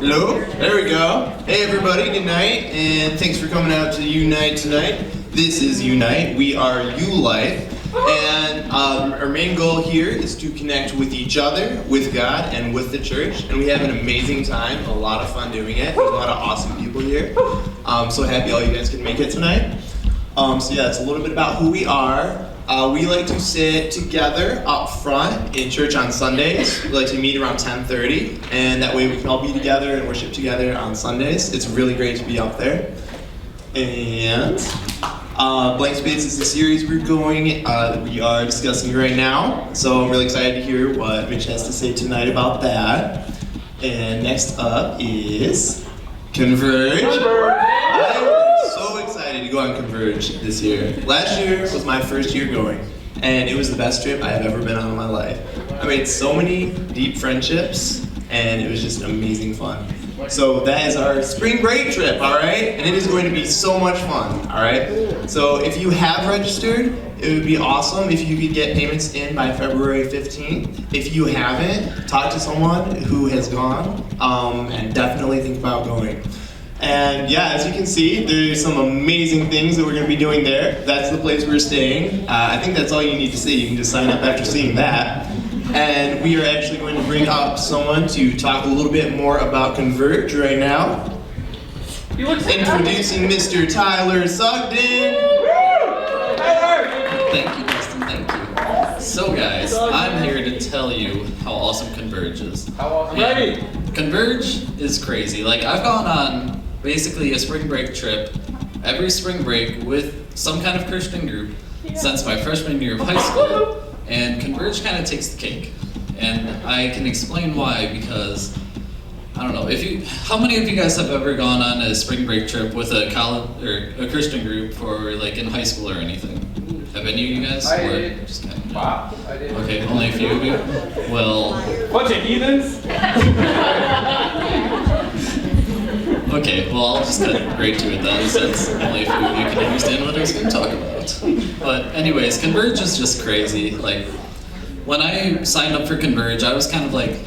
Hello, there we go. Hey everybody, good night, and thanks for coming out to Unite tonight. This is Unite, we are U-Life, and our main goal here is to connect with each other, with God, and with the church, and we have an amazing time, a lot of fun doing it. There's a lot of awesome people here. So happy all you guys can make it tonight. So yeah, it's a little bit about who we are. We like to sit together up front in church on Sundays. We like to meet around 10:30, and that way we can all be together and worship together on Sundays. It's really great to be up there. And Blank Space is the series we are discussing right now. So I'm really excited to hear what Mitch has to say tonight about that. And next up is Converge. I'm so excited to go on Converge this year. Last year was my first year going, and it was the best trip I have ever been on in my life. I made so many deep friendships, and it was just amazing fun. So that is our spring break trip, all right? And it is going to be so much fun, all right? So if you have registered, it would be awesome if you could get payments in by February 15th. If you haven't, talk to someone who has gone, and definitely think about going. And yeah, as you can see, there's some amazing things that we're going to be doing there. That's the place we're staying. I think that's all you need to see. You can just sign up after seeing that. And we are actually going to bring up someone to talk a little bit more about Converge right now. Introducing Mr. Tyler Sugden. Thank you, Justin, thank you. So guys, I'm here to tell you how awesome Converge is. How awesome? Ready? Converge is crazy. Like, I've gone on basically a spring break trip every spring break with some kind of Christian group since my freshman year of high school, and Converge kind of takes the cake. And I can explain why, because I don't know, how many of you guys have ever gone on a spring break trip with a college or a Christian group for like in high school or anything? Have any of you guys? I did. Just kind of, Wow, I did. okay, only a few of you? Well, Bunch of heathens? okay, well I'll just cut right to it then, since only a few of you can understand what I was going to talk about. But anyways, Converge is just crazy. Like, when I signed up for Converge, I was kind of like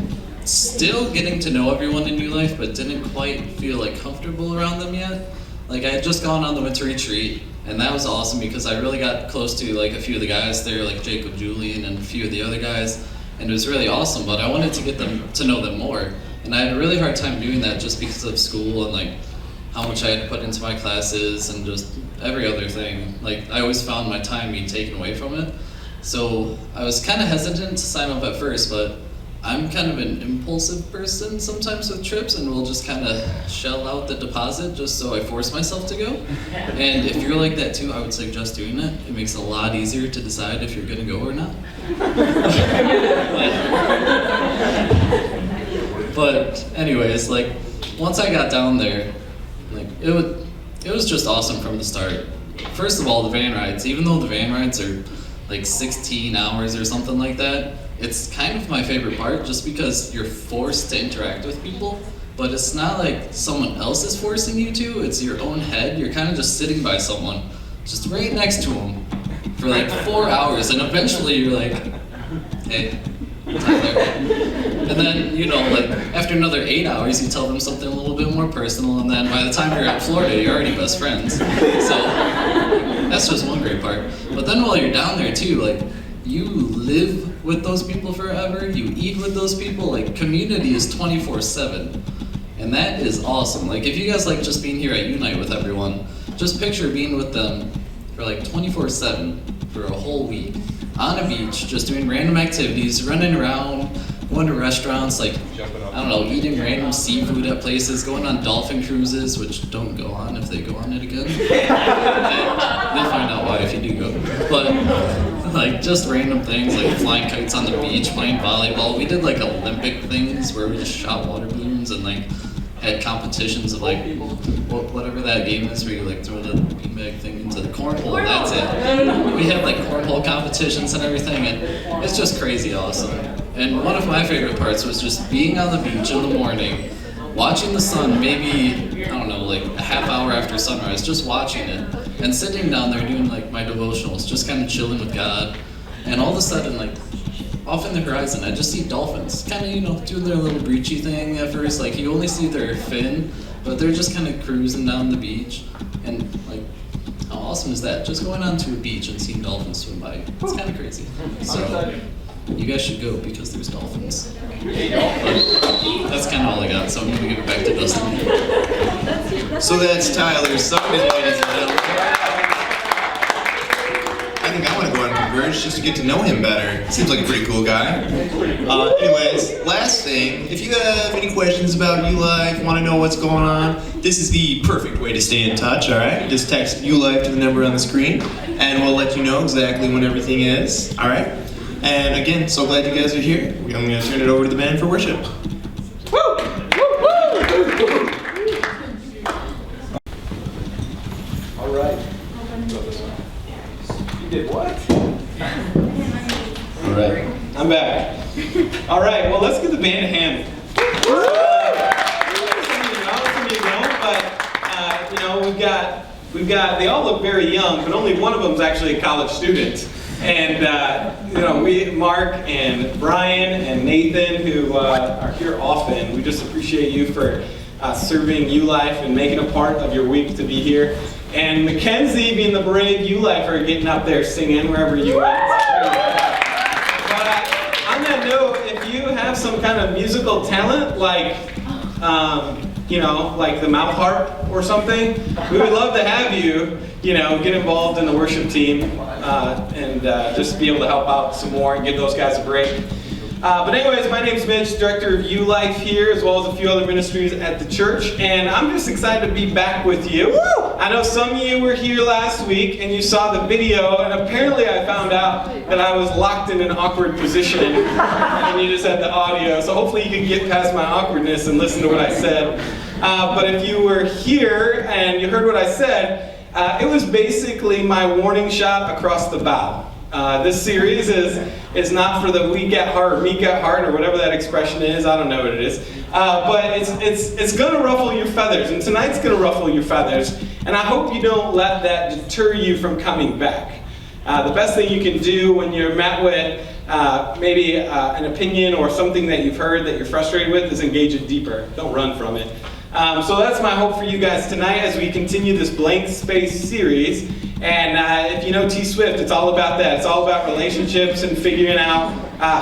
still getting to know everyone in New Life, but didn't quite feel like comfortable around them yet. Like, I had just gone on the winter retreat, and that was awesome because I really got close to like a few of the guys there, like Jacob, Julian, and a few of the other guys, and it was really awesome, but I wanted to get them to know them more. And I had a really hard time doing that just because of school and like how much I had to put into my classes and just every other thing. Like, I always found my time being taken away from it. So I was kind of hesitant to sign up at first, but I'm kind of an impulsive person sometimes with trips, and will just kind of shell out the deposit just so I force myself to go. And if you're like that too, I would suggest doing it. It makes it a lot easier to decide if you're gonna go or not. But anyways, like, once I got down there, like, it was just awesome from the start. First of all, the van rides, even though the van rides are like 16 hours or something like that, it's kind of my favorite part just because you're forced to interact with people, but it's not like someone else is forcing you to, it's your own head. You're kind of just sitting by someone, just right next to them for like 4 hours, and eventually you're like, hey, Tyler. And then, you know, like, after another 8 hours, you tell them something a little bit more personal, and then by the time you're in Florida, you're already best friends. So that's just one great part. But then while you're down there too, like, you live with those people forever, you eat with those people, like, community is 24/7. And that is awesome. Like, if you guys like just being here at Unite with everyone, just picture being with them for like 24/7 for a whole week. On a beach, just doing random activities, running around, going to restaurants, like, I don't know, eating random seafood at places, going on dolphin cruises, which don't go on if they go on it again. You'll find out why if you do go. But, like, just random things, like flying kites on the beach, playing volleyball. We did, like, Olympic things where we just shot water balloons and, like, had competitions of, like, whatever that game is where you, like, throw the beanbag thing into the cornhole, that's it. We had, like, cornhole competitions and everything, and it's just crazy awesome. And one of my favorite parts was just being on the beach in the morning, watching the sun, maybe, I don't know, like a half hour after sunrise, just watching it, and sitting down there doing, like, my devotionals, just kind of chilling with God, and all of a sudden, like, off in the horizon, I just see dolphins, kind of, doing their little breachy thing at first. Like, you only see their fin, but they're just kind of cruising down the beach. And, like, how awesome is that? Just going onto a beach and seeing dolphins swim by. It's kind of crazy. So, you guys should go because there's dolphins. But that's kind of all I got, so I'm going to give it back to Dustin. So that's Tyler Sutton, ladies and gentlemen. I think I want to go on Converge just to get to know him better. Seems like a pretty cool guy. Anyways, last thing, if you have any questions about ULife, want to know what's going on, this is the perfect way to stay in touch, alright? Just text ULife to the number on the screen, and we'll let you know exactly when everything is, alright? And again, so glad you guys are here. I'm going to turn it over to the band for worship. Woo! Woo! Woo! All right. You did what? All right. I'm back. All right. Well, let's give the band a hand. Some of you don't, but we've got. They all look very young, but only one of them is actually a college student. And Mark and Brian and Nathan, who are here often, we just appreciate you for serving ULife and making a part of your week to be here. And Mackenzie, being the brave ULifer, getting up there singing wherever you went. But on that note, if you have some kind of musical talent, like like the mouth harp or something, we would love to have you, get involved in the worship team and just be able to help out some more and give those guys a break. But anyways, my name's Mitch, director of ULife here, as well as a few other ministries at the church, and I'm just excited to be back with you. Woo! I know some of you were here last week and you saw the video, and apparently I found out that I was locked in an awkward position and you just had the audio, so hopefully you can get past my awkwardness and listen to what I said. But if you were here and you heard what I said, it was basically my warning shot across the bow. This series is not for the weak at heart, meek at heart, or whatever that expression is. I don't know what it is. But it's going to ruffle your feathers, and tonight's going to ruffle your feathers. And I hope you don't let that deter you from coming back. The best thing you can do when you're met with maybe an opinion or something that you've heard that you're frustrated with is engage it deeper. Don't run from it. So that's my hope for you guys tonight as we continue this Blank Space series. And if you know T Swift, it's all about that. It's all about relationships and figuring out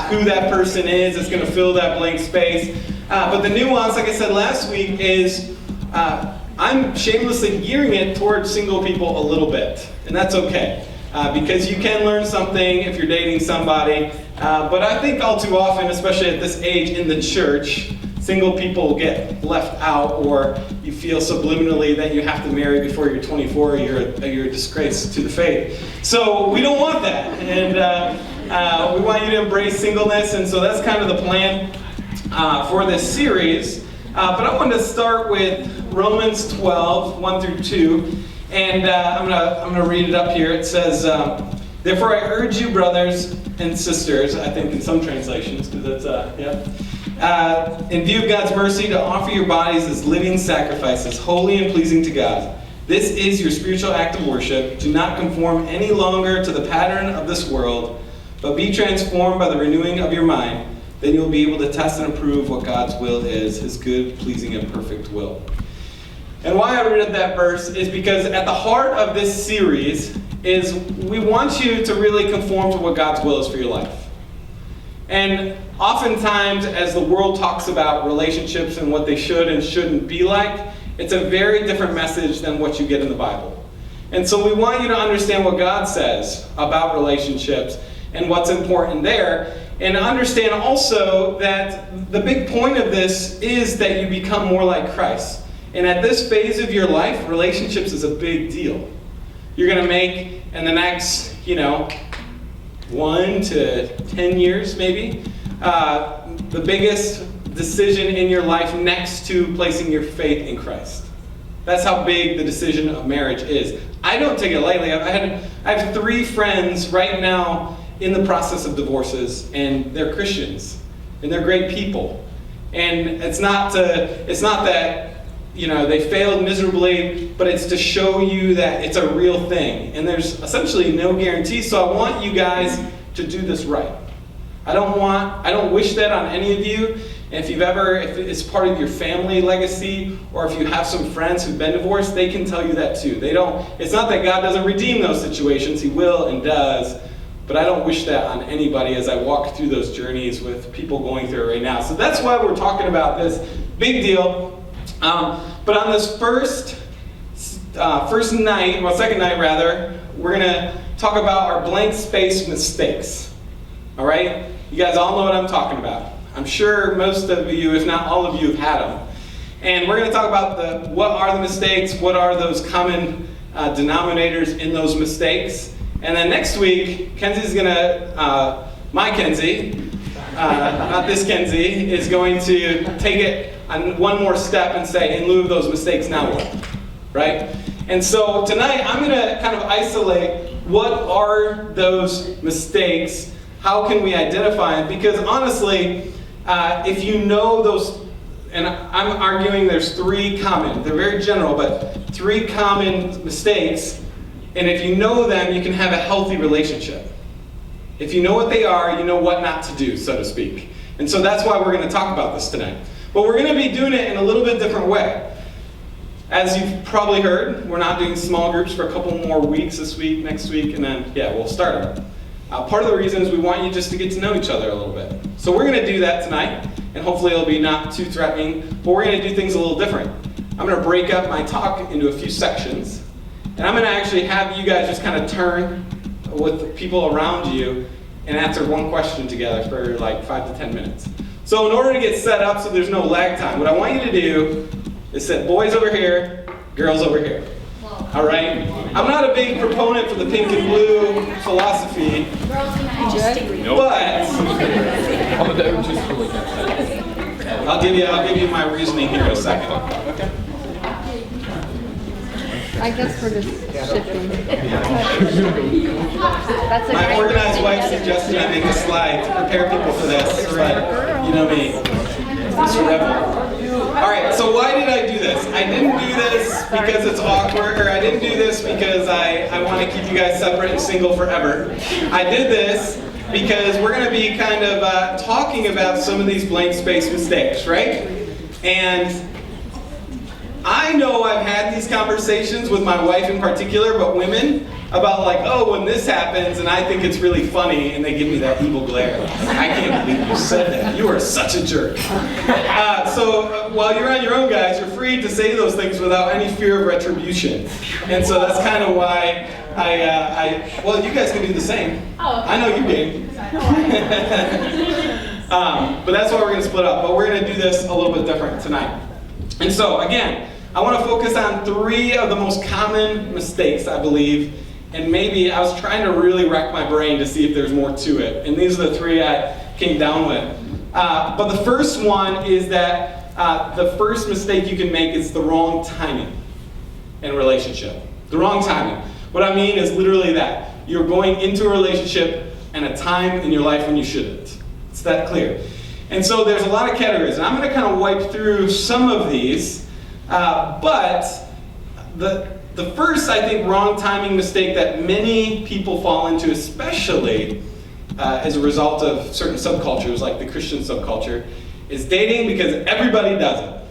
who that person is that's going to fill that blank space. But the nuance, like I said last week, is I'm shamelessly gearing it towards single people a little bit. And that's okay. Because you can learn something if you're dating somebody. But I think all too often, especially at this age in the church, single people get left out, or you feel subliminally that you have to marry before you're 24, or you're a disgrace to the faith. So we don't want that, and we want you to embrace singleness, and so that's kind of the plan for this series. But I wanted to start with Romans 12, 1 through 2, and I'm gonna read it up here. It says, "Therefore I urge you, brothers and sisters," I think in some translations, because that's in view of God's mercy, to offer your bodies as living sacrifices, holy and pleasing to God. This is your spiritual act of worship. Do not conform any longer to the pattern of this world, but be transformed by the renewing of your mind. Then you'll be able to test and approve what God's will is, his good, pleasing, and perfect will. And why I read that verse is because at the heart of this series is we want you to really conform to what God's will is for your life. And oftentimes, as the world talks about relationships and what they should and shouldn't be like, it's a very different message than what you get in the Bible. And so we want you to understand what God says about relationships and what's important there, and understand also that the big point of this is that you become more like Christ. And at this phase of your life, relationships is a big deal. You're going to make, in the next, 1 to 10 years maybe, the biggest decision in your life next to placing your faith in Christ. That's how big the decision of marriage is. I don't take it lightly. I have 3 friends right now in the process of divorces, and they're Christians, and they're great people. And it's not that they failed miserably, but it's to show you that it's a real thing. And there's essentially no guarantee, so I want you guys to do this right. I don't wish that on any of you. And if it's part of your family legacy, or if you have some friends who've been divorced, they can tell you that too. It's not that God doesn't redeem those situations, He will and does, but I don't wish that on anybody as I walk through those journeys with people going through it right now. So that's why we're talking about this big deal. But on this second night rather, we're gonna talk about our blank space mistakes. All right? You guys all know what I'm talking about. I'm sure most of you, if not all of you, have had them. And we're going to talk about what are the mistakes, what are those common denominators in those mistakes. And then next week, Kenzie's going to, my Kenzie, not this Kenzie, is going to take it on one more step and say, in lieu of those mistakes, now what? Right? And so tonight, I'm going to kind of isolate what are those mistakes, how can we identify them? Because honestly, if you know those, and I'm arguing there's three common, they're very general, but three common mistakes, and if you know them, you can have a healthy relationship. If you know what they are, you know what not to do, so to speak. And so that's why we're going to talk about this tonight. But we're going to be doing it in a little bit different way. As you've probably heard, we're not doing small groups for a couple more weeks this week, next week, and then, we'll start them. Part of the reason is we want you just to get to know each other a little bit. So we're going to do that tonight, and hopefully it'll be not too threatening, but we're going to do things a little different. I'm going to break up my talk into a few sections, and I'm going to actually have you guys just kind of turn with the people around you and answer one question together for like 5 to 10 minutes. So in order to get set up so there's no lag time, what I want you to do is sit boys over here, girls over here. All right? I'm not a big proponent for the pink and blue philosophy, but I'll give you my reasoning here in a second. Okay? I guess we're just shifting. That's a My great organized wife suggested I make a slide to prepare people for this, but you know me, Mr. Rebel. All right, so why did I do this? I didn't do this because it's awkward, or I didn't do this because I want to keep you guys separate and single forever. I did this because we're going to be kind of talking about some of these blank space mistakes, right? And I know I've had these conversations with my wife in particular, but women, about like, oh, when this happens, and I think it's really funny, and they give me that evil glare. I can't believe you said that. You are such a jerk. So while you're on your own, guys, you're free to say those things without any fear of retribution. And so that's kind of why well, you guys can do the same. I know you game. But that's why we're going to split up. But we're going to do this a little bit different tonight. And so, again, I want to focus on 3 of the most common mistakes, I believe. And maybe I was trying to really rack my brain to see if there's more to it. And these are the 3 I came down with. But the first one is that the first mistake you can make is the wrong timing in a relationship. The wrong timing. What I mean is literally that. You're going into a relationship and a time in your life when you shouldn't. It's that clear. And so there's a lot of categories. And I'm going to kind of wipe through some of these. But the first, I think, wrong timing mistake that many people fall into, especially as a result of certain subcultures, like the Christian subculture, is dating because everybody does it,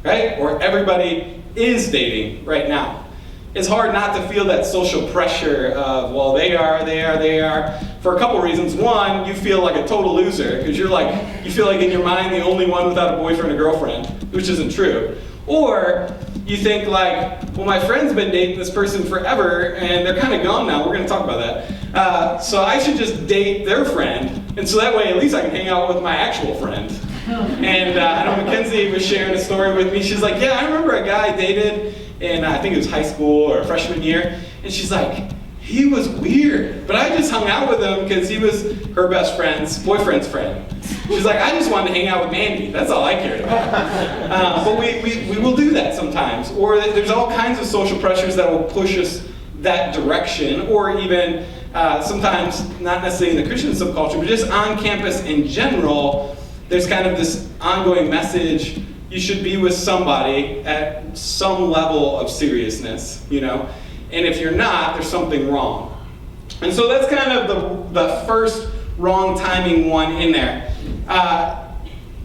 right? Or everybody is dating right now. It's hard not to feel that social pressure of, well, they are, for a couple reasons. One, you feel like a total loser, because you feel like in your mind the only one without a boyfriend or girlfriend, which isn't true. Or you think like, well, my friend's been dating this person forever, and they're kind of gone now. We're going to talk about that. So I should just date their friend, and so that way at least I can hang out with my actual friend. And I know Mackenzie was sharing a story with me. She's like, yeah, I remember a guy I dated in, I think it was high school or freshman year, and she's like, he was weird, but I just hung out with him because he was her best friend's boyfriend's friend. She's like, I just wanted to hang out with Mandy. That's all I cared about. But we will do that sometimes. Or there's all kinds of social pressures that will push us that direction, or even sometimes, not necessarily in the Christian subculture, but just on campus in general, there's kind of this ongoing message, you should be with somebody at some level of seriousness, you know? And if you're not, there's something wrong. And so that's kind of the first wrong timing one in there.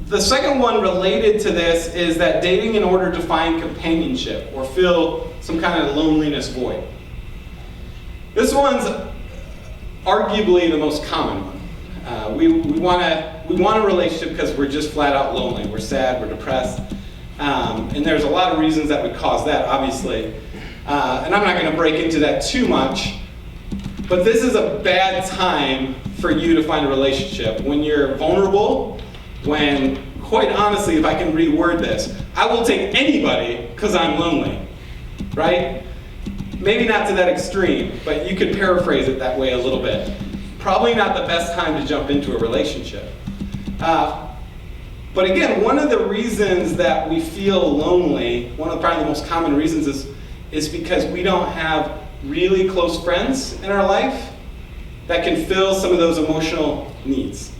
The second one related to this is that dating in order to find companionship or fill some kind of loneliness void. This one's arguably the most common one. We want a relationship because we're just flat out lonely. We're sad, we're depressed. And there's a lot of reasons that would cause that, obviously. And I'm not going to break into that too much. But this is a bad time for you to find a relationship. When you're vulnerable, when, quite honestly, if I can reword this, I will take anybody because I'm lonely, right? Maybe not to that extreme, but you could paraphrase it that way a little bit. Probably not the best time to jump into a relationship. But again, one of the reasons that we feel lonely, one of probably the most common reasons is because we don't have really close friends in our life that can fill some of those emotional needs.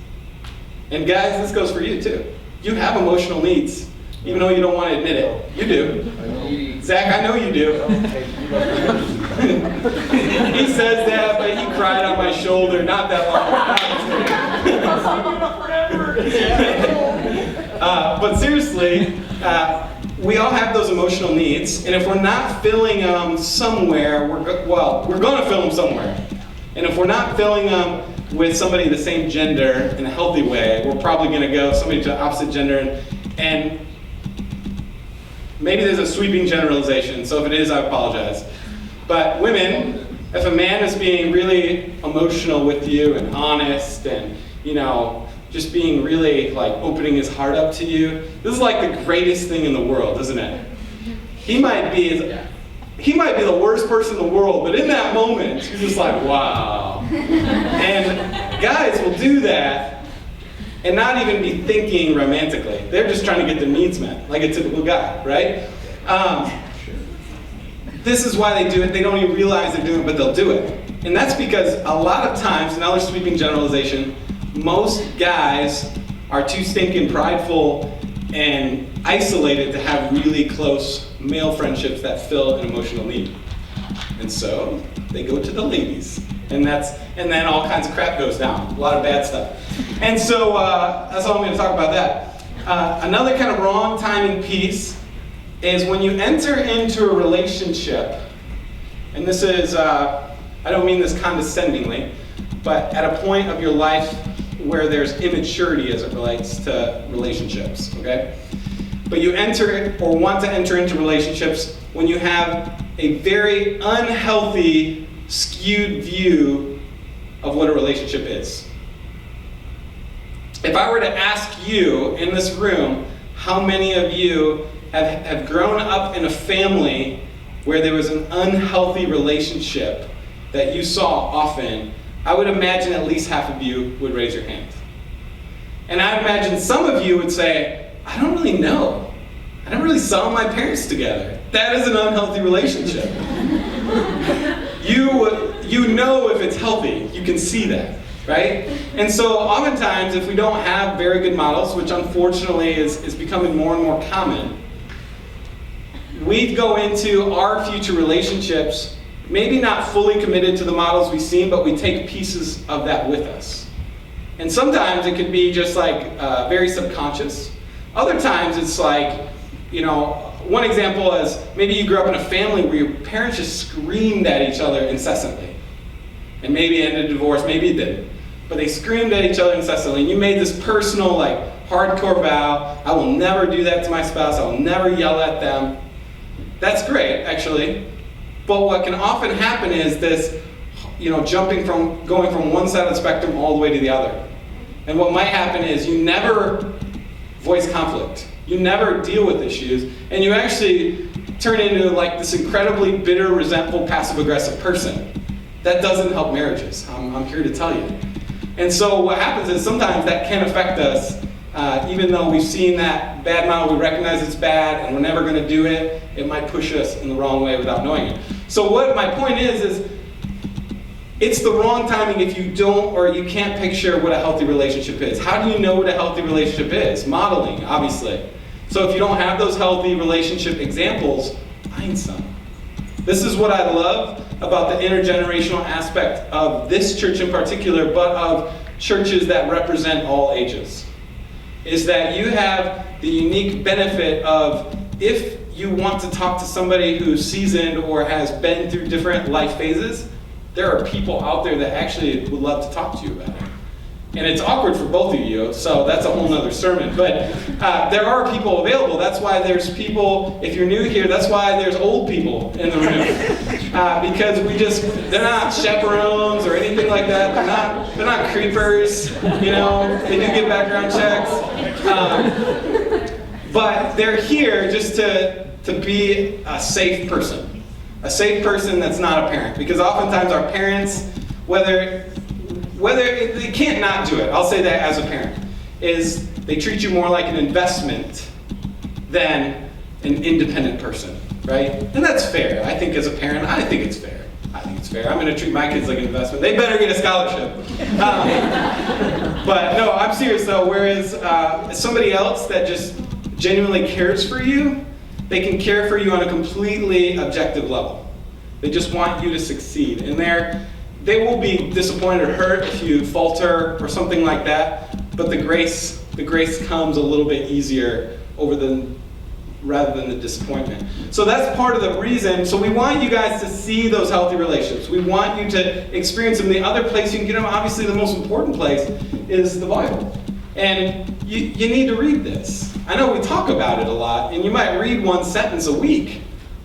And guys, this goes for you too. You have emotional needs, even though you don't want to admit it. You do. Zach, I know you do. He says that, but he cried on my shoulder not that long. But seriously, we all have those emotional needs, and if we're not filling them somewhere, we're going to fill them somewhere. And if we're not filling them with somebody of the same gender in a healthy way, we're probably going to go somebody to the opposite gender. And maybe there's a sweeping generalization, so if it is, I apologize. But women, if a man is being really emotional with you and honest and, just being really like opening his heart up to you, this is like the greatest thing in the world, isn't it? He might be the worst person in the world, but in that moment, you're just like, wow. And guys will do that and not even be thinking romantically. They're just trying to get their needs met, like a typical guy, right? This is why they do it. They don't even realize they're doing it, but they'll do it. And that's because a lot of times, another sweeping generalization, most guys are too stinking prideful and isolated to have really close male friendships that fill an emotional need. And so they go to the ladies. And then all kinds of crap goes down, a lot of bad stuff. And so that's all I'm going to talk about that. Another kind of wrong timing piece is when you enter into a relationship, and this is, I don't mean this condescendingly, but at a point of your life where there's immaturity as it relates to relationships, okay? But you enter or want to enter into relationships when you have a very unhealthy, skewed view of what a relationship is. If I were to ask you in this room, how many of you have grown up in a family where there was an unhealthy relationship that you saw often, I would imagine at least half of you would raise your hand. And I imagine some of you would say, I don't really know. I never really saw my parents together. That is an unhealthy relationship. You know if it's healthy. You can see that, right? And so oftentimes if we don't have very good models, which unfortunately is becoming more and more common, we go into our future relationships maybe not fully committed to the models we've seen, but we take pieces of that with us. And sometimes it could be just like very subconscious. Other times it's like, one example is maybe you grew up in a family where your parents just screamed at each other incessantly. And maybe it ended in divorce, maybe it didn't. But they screamed at each other incessantly. And you made this personal, hardcore vow, I will never do that to my spouse, I will never yell at them. That's great, actually. But what can often happen is this, going from one side of the spectrum all the way to the other. And what might happen is you never voice conflict. You never deal with issues. And you actually turn into this incredibly bitter, resentful, passive-aggressive person. That doesn't help marriages, I'm here to tell you. And so what happens is sometimes that can affect us. Even though we've seen that bad model, we recognize it's bad and we're never going to do it, it might push us in the wrong way without knowing it. So what my point is it's the wrong timing if you don't or you can't picture what a healthy relationship is. How do you know what a healthy relationship is? Modeling, obviously. So if you don't have those healthy relationship examples, find some. This is what I love about the intergenerational aspect of this church in particular, but of churches that represent all ages, is that you have the unique benefit of, if you want to talk to somebody who's seasoned or has been through different life phases, there are people out there that actually would love to talk to you about it. And it's awkward for both of you, so that's a whole nother sermon. But there are people available. That's why there's people, if you're new here, that's why there's old people in the room. Because they're not chaperones or anything like that. They're not creepers, you know. They do get background checks. But they're here just to be a safe person. A safe person that's not a parent. Because oftentimes our parents, whether they can't not do it, I'll say that as a parent, is they treat you more like an investment than an independent person, right? And that's fair. I think as a parent, I think it's fair. I'm going to treat my kids like an investment. They better get a scholarship. But no, I'm serious though. Whereas somebody else that just genuinely cares for you, they can care for you on a completely objective level. They just want you to succeed. And they will be disappointed or hurt if you falter or something like that, but the grace comes a little bit easier rather than the disappointment. So that's part of the reason. So we want you guys to see those healthy relationships. We want you to experience them. The other place you can get them, obviously the most important place, is the Bible. And you need to read this. I know we talk about it a lot, and you might read one sentence a week,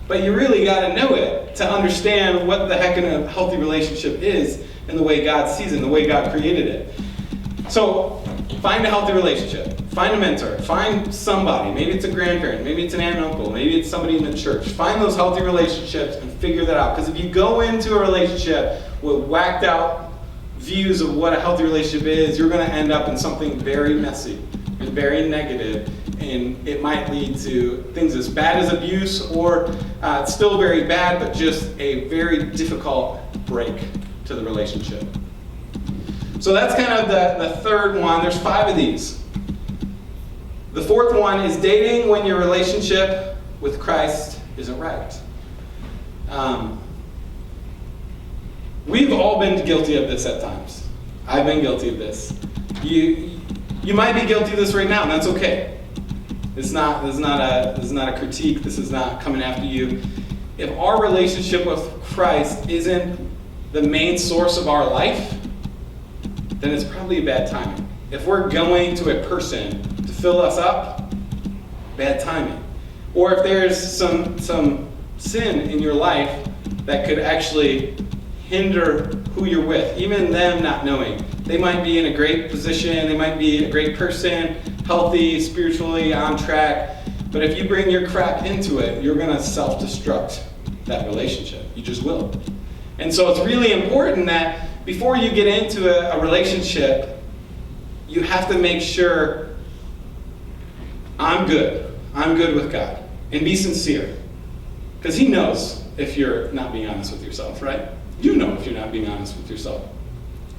but you really got to know it to understand what the heck a healthy relationship is and the way God sees it, and the way God created it. So find a healthy relationship. Find a mentor. Find somebody. Maybe it's a grandparent. Maybe it's an aunt and uncle. Maybe it's somebody in the church. Find those healthy relationships and figure that out. Because if you go into a relationship with whacked out views of what a healthy relationship is, you're going to end up in something very messy and very negative. And it might lead to things as bad as abuse, or it's still very bad, but just a very difficult break to the relationship. So that's kind of the third one. There's 5 of these. The fourth one is dating when your relationship with Christ isn't right. We've all been guilty of this at times. I've been guilty of this. You might be guilty of this right now, and that's okay. This is not a critique. This is not coming after you. If our relationship with Christ isn't the main source of our life, then it's probably a bad timing. If we're going to a person to fill us up, bad timing. Or if there's some sin in your life that could actually hinder who you're with, even them not knowing. They might be in a great position, they might be a great person, healthy, spiritually on track, but if you bring your crap into it, you're going to self-destruct that relationship. You just will. And so it's really important that before you get into a relationship, you have to make sure, I'm good with God, and be sincere. Because He knows if you're not being honest with yourself, right? You know if you're not being honest with yourself.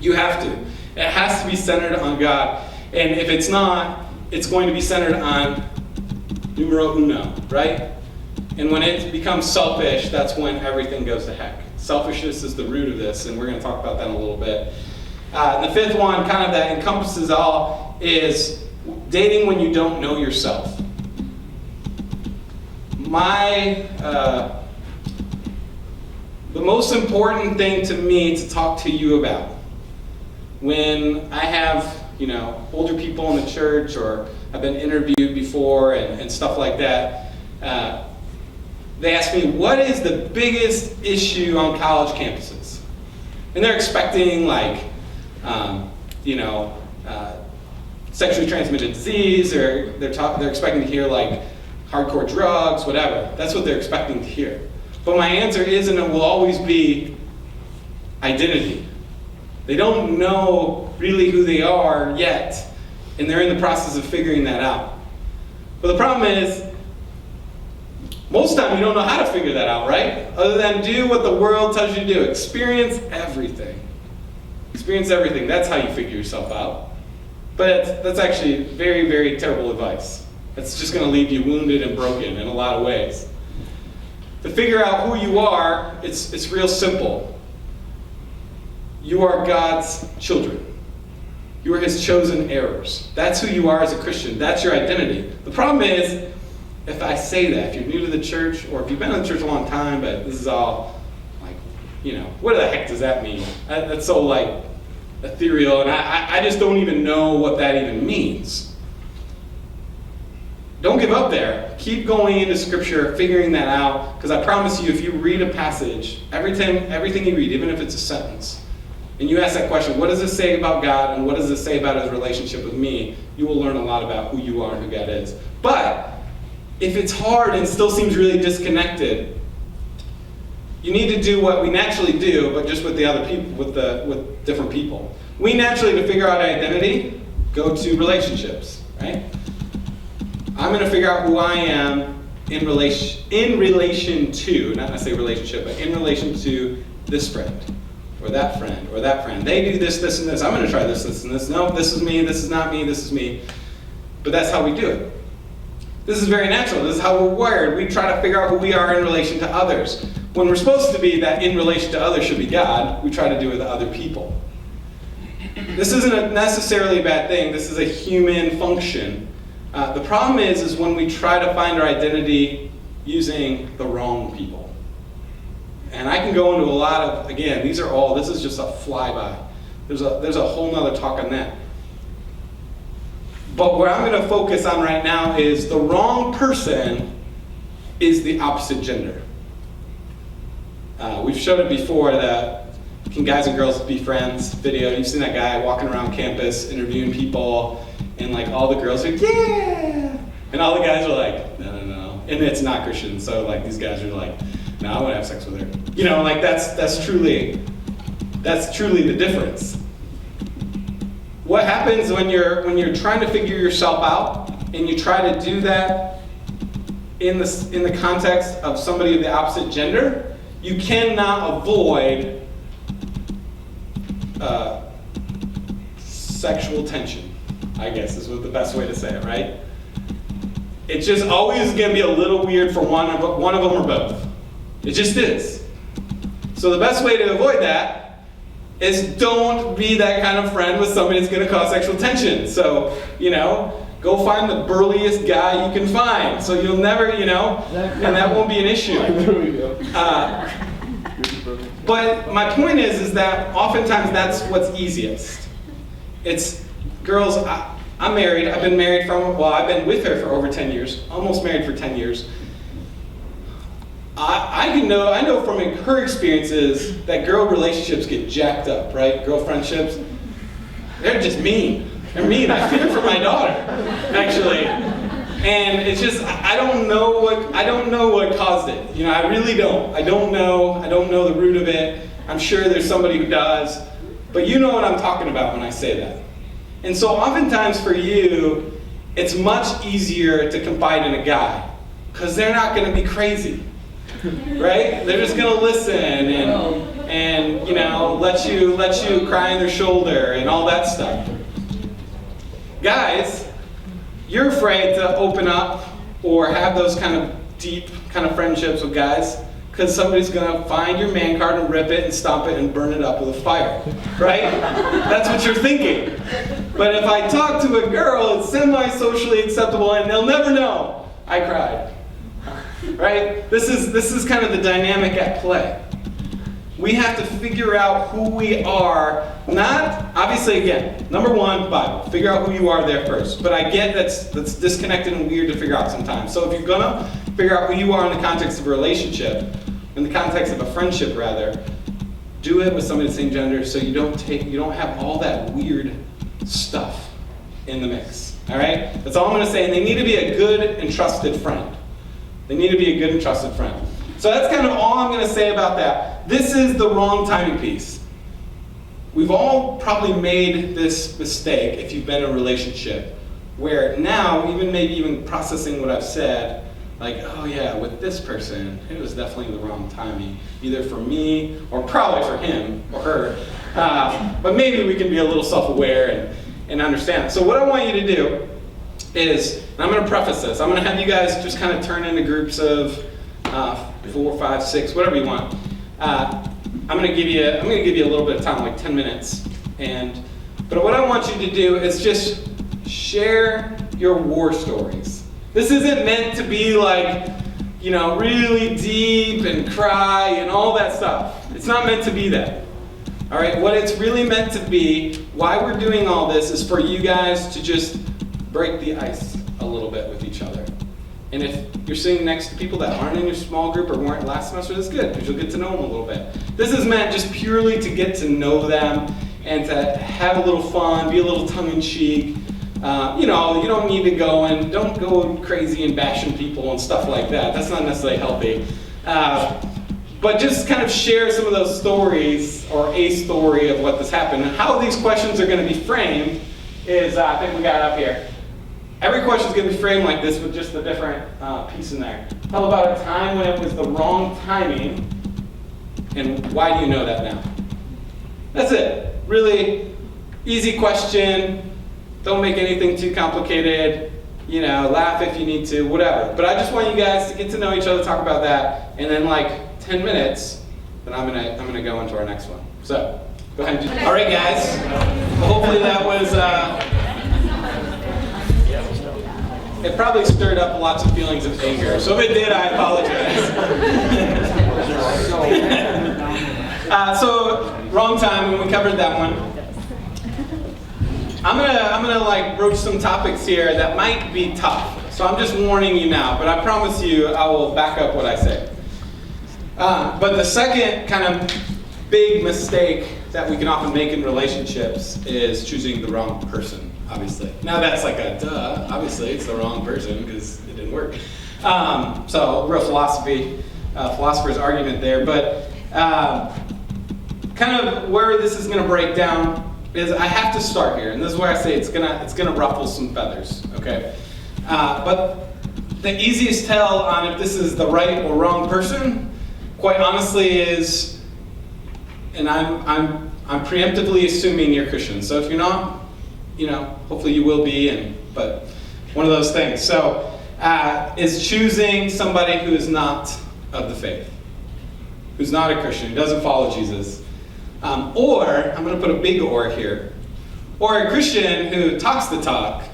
You have to. It has to be centered on God. And if it's not, it's going to be centered on numero uno, right? And when it becomes selfish, that's when everything goes to heck. Selfishness is the root of this, and we're going to talk about that in a little bit. And the fifth one, kind of that encompasses all, is dating when you don't know yourself. The most important thing to me to talk to you about when I have, older people in the church, or I've been interviewed before and stuff like that, they ask me, what is the biggest issue on college campuses? And they're expecting sexually transmitted disease, or they're expecting to hear hardcore drugs, whatever. That's what they're expecting to hear. But my answer is, and it will always be, identity. They don't know really who they are yet, and they're in the process of figuring that out. But the problem is, most of the time you don't know how to figure that out, right? Other than do what the world tells you to do. Experience everything. Experience everything. That's how you figure yourself out. But that's actually very, very terrible advice. It's just going to leave you wounded and broken in a lot of ways. To figure out who you are, it's real simple. You are God's children. You are his chosen heirs. That's who you are as a Christian. That's your identity. The problem is, if I say that, if you're new to the church, or if you've been in the church a long time, but this is all like, what the heck does that mean? That's so like ethereal, and I just don't even know what that even means. Don't give up there. Keep going into Scripture, figuring that out, because I promise you, if you read a passage, everything you read, even if it's a sentence, and you ask that question, what does this say about God, and what does this say about his relationship with me, you will learn a lot about who you are and who God is. But if it's hard and still seems really disconnected, you need to do what we naturally do, but just with the other people, with different people. We naturally, to figure out identity, go to relationships, right? I'm going to figure out who I am in relation to, not necessarily relationship, but in relation to this friend, or that friend, or that friend. They do this, this, and this. I'm going to try this, this, and this. No, this is me, this is not me, this is me. But that's how we do it. This is very natural. This is how we're wired. We try to figure out who we are in relation to others. When we're supposed to be that in relation to others should be God, we try to do it with other people. This isn't necessarily a bad thing. This is a human function. The problem is when we try to find our identity using the wrong people. And I can go into a lot of, again, this is just a flyby. There's a whole nother talk on that. But what I'm going to focus on right now is the wrong person is the opposite gender. We've showed it before, that can guys and girls be friends video. You've seen that guy walking around campus interviewing people, and like all the girls are like, yeah! And all the guys are like, no. And it's not Christian, so like these guys are like, no, I want to have sex with her. Like that's truly the difference. What happens when you're trying to figure yourself out and you try to do that in the context of somebody of the opposite gender? You cannot avoid sexual tension, I guess is what the best way to say it, right? It's just always going to be a little weird for one of them or both. It just is. So the best way to avoid that is don't be that kind of friend with somebody that's going to cause sexual tension. So, go find the burliest guy you can find. So you'll never, and that won't be an issue. There we go. But my point is that oftentimes that's what's easiest. It's, girls, I'm married. I've been with her for over 10 years, almost married for 10 years. I know from her experiences that girl relationships get jacked up, right? Girl friendships, they're just mean. They're mean. I fear for my daughter, actually. And it's just, I don't know what caused it. I really don't. I don't know the root of it. I'm sure there's somebody who does. But you know what I'm talking about when I say that. And so oftentimes for you, it's much easier to confide in a guy, because they're not going to be crazy. Right? They're just going to listen and let you cry on their shoulder and all that stuff. Guys, you're afraid to open up or have those kind of deep kind of friendships with guys because somebody's going to find your man card and rip it and stomp it and burn it up with a fire. Right? That's what you're thinking. But if I talk to a girl, it's semi-socially acceptable and they'll never know I cried. Right? This is kind of the dynamic at play. We have to figure out who we are. Not, obviously, again, number one, Bible. Figure out who you are there first. But I get that's disconnected and weird to figure out sometimes. So if you're gonna figure out who you are in the context of a relationship, in the context of a friendship rather, do it with somebody of the same gender so you don't have all that weird stuff in the mix. All right? That's all I'm gonna say. And they need to be a good and trusted friend. They need to be a good and trusted friend. So that's kind of all I'm going to say about that. This is the wrong timing piece. We've all probably made this mistake if you've been in a relationship, where now, even processing what I've said, like, oh yeah, with this person, it was definitely the wrong timing, either for me or probably for him or her. But maybe we can be a little self-aware and understand. So what I want you to do is, and I'm going to preface this, I'm going to have you guys just kind of turn into groups of 4, 5, 6, whatever you want. I'm going to give you a little bit of time, like 10 minutes. And But what I want you to do is just share your war stories. This isn't meant to be like, really deep and cry and all that stuff. It's not meant to be that. All right, what it's really meant to be, why we're doing all this, is for you guys to just break the ice a little bit with each other. And if you're sitting next to people that aren't in your small group or weren't last semester, that's good, because you'll get to know them a little bit. This is meant just purely to get to know them and to have a little fun, be a little tongue-in-cheek. You don't need to don't go crazy and bashing people and stuff like that. That's not necessarily healthy. But just kind of share some of those stories, or a story of what this happened. And how these questions are going to be framed is, I think we got it up here. Every question is going to be framed like this with just a different piece in there. Tell about a time when it was the wrong timing, and why do you know that now? That's it. Really easy question. Don't make anything too complicated. Laugh if you need to, whatever. But I just want you guys to get to know each other, talk about that, and then 10 minutes, then I'm gonna go into our next one. So, go ahead and do. All right, guys. Well, hopefully that was. It probably stirred up lots of feelings of anger. So if it did, I apologize. So wrong time, and we covered that one. I'm gonna broach some topics here that might be tough. So I'm just warning you now, but I promise you I will back up what I say. But the second kind of big mistake that we can often make in relationships is choosing the wrong person, obviously. Now that's like a duh, obviously it's the wrong person because it didn't work. So real philosopher's argument there, but kind of where this is gonna break down is I have to start here, and this is where I say it's gonna ruffle some feathers, okay? But the easiest tell on if this is the right or wrong person, quite honestly, is, and I'm preemptively assuming you're Christian. So if you're not, hopefully you will be, but one of those things. So is choosing somebody who is not of the faith, who's not a Christian, who doesn't follow Jesus. Or, I'm going to put a big or here, or a Christian who talks the talk,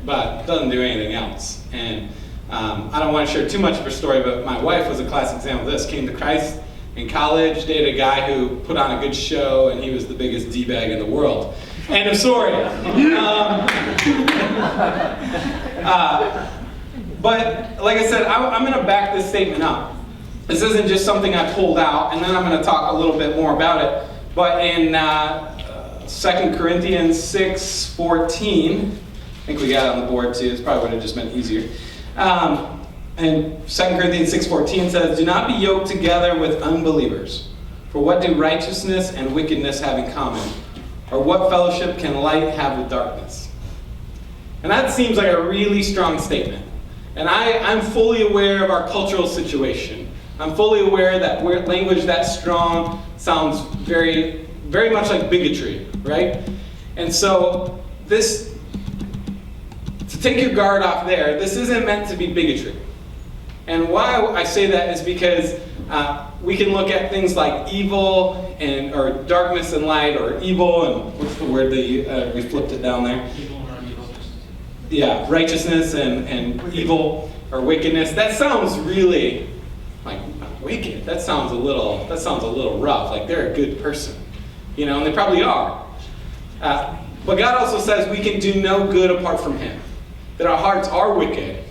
but doesn't do anything else. And I don't want to share too much of her story, but my wife was a classic example of this. Came to Christ in college, dated a guy who put on a good show, and he was the biggest D-bag in the world. End of story. But like I said, I'm going to back this statement up. This isn't just something I pulled out, and then I'm going to talk a little bit more about it. But in 2 Corinthians 6:14, I think we got it on the board too. This probably would have just been easier. And 2 Corinthians 6:14 says, "Do not be yoked together with unbelievers. For what do righteousness and wickedness have in common? Or what fellowship can light have with darkness?" And that seems like a really strong statement. And I'm fully aware of our cultural situation. I'm fully aware that language that strong sounds very, very much like bigotry, right? And so to take your guard off there, this isn't meant to be bigotry. And why I say that is because we can look at things like evil or darkness and light, or evil and what's the word that we flipped it down there? Yeah, righteousness and evil or wickedness. That sounds really like wicked. That sounds a little rough. Like they're a good person, and they probably are. But God also says we can do no good apart from Him. That our hearts are wicked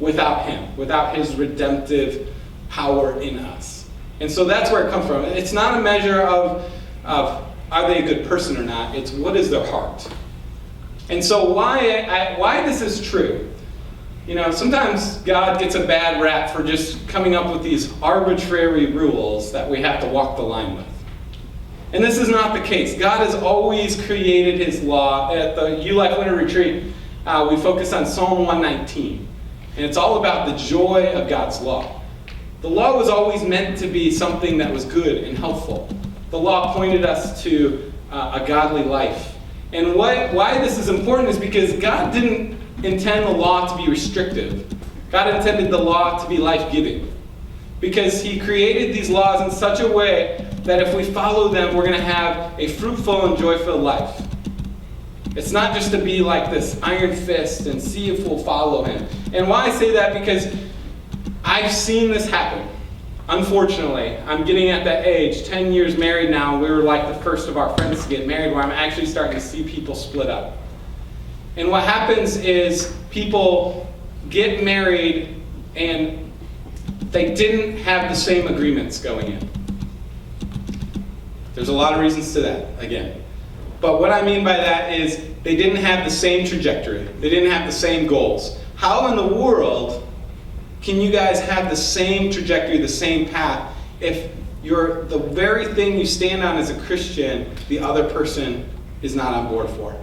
without Him, without His redemptive power in us. And so that's where it comes from. It's not a measure of are they a good person or not. It's what is their heart. And so why this is true. Sometimes God gets a bad rap for just coming up with these arbitrary rules that we have to walk the line with. And this is not the case. God has always created His law. At the U-Life Winter Retreat, we focus on Psalm 119. And it's all about the joy of God's law. The law was always meant to be something that was good and helpful. The law pointed us to a godly life. And why this is important is because God didn't intend the law to be restrictive. God intended the law to be life-giving. Because He created these laws in such a way that if we follow them, we're going to have a fruitful and joy-filled life. It's not just to be like this iron fist and see if we'll follow him. And why I say that, because I've seen this happen. Unfortunately, I'm getting at that age, 10 years married now, we were like the first of our friends to get married, where I'm actually starting to see people split up. And what happens is people get married and they didn't have the same agreements going in. There's a lot of reasons to that, again. But what I mean by that is they didn't have the same trajectory. They didn't have the same goals. How in the world can you guys have the same trajectory, the same path, if the very thing you stand on as a Christian, the other person is not on board for?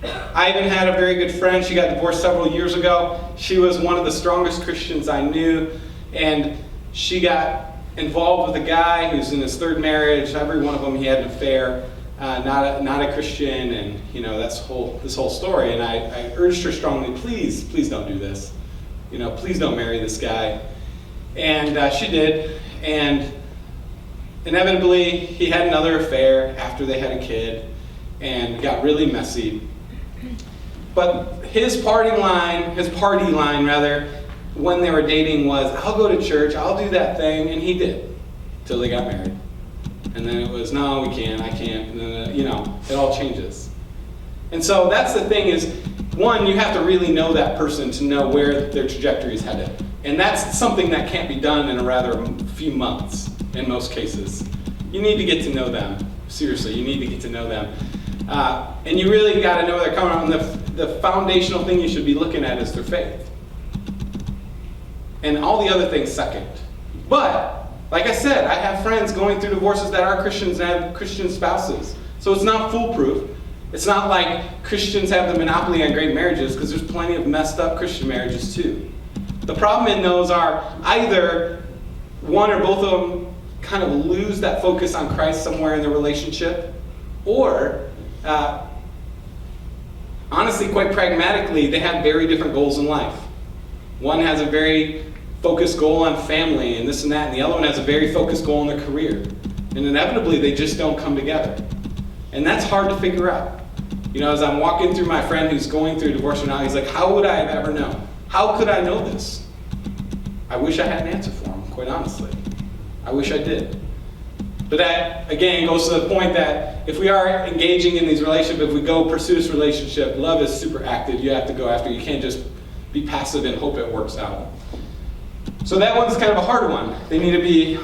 I even had a very good friend. She got divorced several years ago. She was one of the strongest Christians I knew, and she got involved with a guy who's in his third marriage. Every one of them, he had an affair. Not a Christian, and that's this whole story. And I urged her strongly, please don't do this. Please don't marry this guy. And she did, and inevitably he had another affair after they had a kid, and got really messy. But his party line, when they were dating was, I'll go to church, I'll do that thing, and he did, till they got married. And then it was, no, we can't, I can't, and then, it all changes. And so that's the thing is, one, you have to really know that person to know where their trajectory is headed. And that's something that can't be done in a rather few months, in most cases. You need to get to know them. Seriously, you need to get to know them. And you really got to know where they're coming from. The foundational thing you should be looking at is their faith. And all the other things second. But, like I said, I have friends going through divorces that are Christians and have Christian spouses. So it's not foolproof. It's not like Christians have the monopoly on great marriages, because there's plenty of messed up Christian marriages too. The problem in those are either one or both of them kind of lose that focus on Christ somewhere in the relationship, or honestly, quite pragmatically, they have very different goals in life. One has a very focused goal on family and this and that, and the other one has a very focused goal in their career. And inevitably, they just don't come together. And that's hard to figure out. As I'm walking through my friend who's going through a divorce now, he's like, how would I have ever known? How could I know this? I wish I had an answer for him, quite honestly. I wish I did. But that, again, goes to the point that if we are engaging in these relationships, if we go pursue this relationship, love is super active. You have to go after it. You can't just be passive and hope it works out. So that one's kind of a hard one. They need to be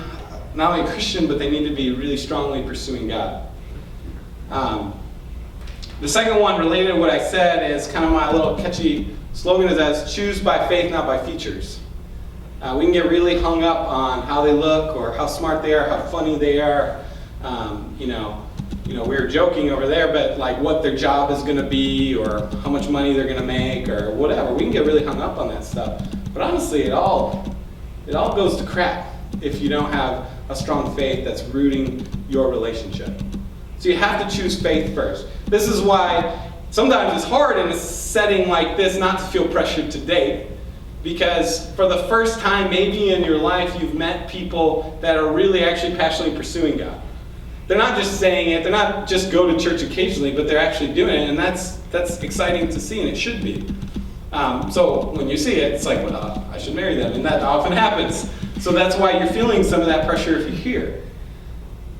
not only a Christian, but they need to be really strongly pursuing God. The second one, related to what I said, is kind of my little catchy slogan, is as choose by faith, not by features. We can get really hung up on how they look, or how smart they are, how funny they are. We were joking over there, but like what their job is going to be, or how much money they're going to make, or whatever. We can get really hung up on that stuff. But honestly, it all goes to crap if you don't have a strong faith that's rooting your relationship. So you have to choose faith first. This is why sometimes it's hard in a setting like this not to feel pressured to date, because for the first time maybe in your life you've met people that are really actually passionately pursuing God. They're not just saying it, they're not just go to church occasionally, but they're actually doing it, and that's exciting to see, and it should be. So when you see it, it's like, well, I should marry them, and that often happens. So that's why you're feeling some of that pressure if you're here.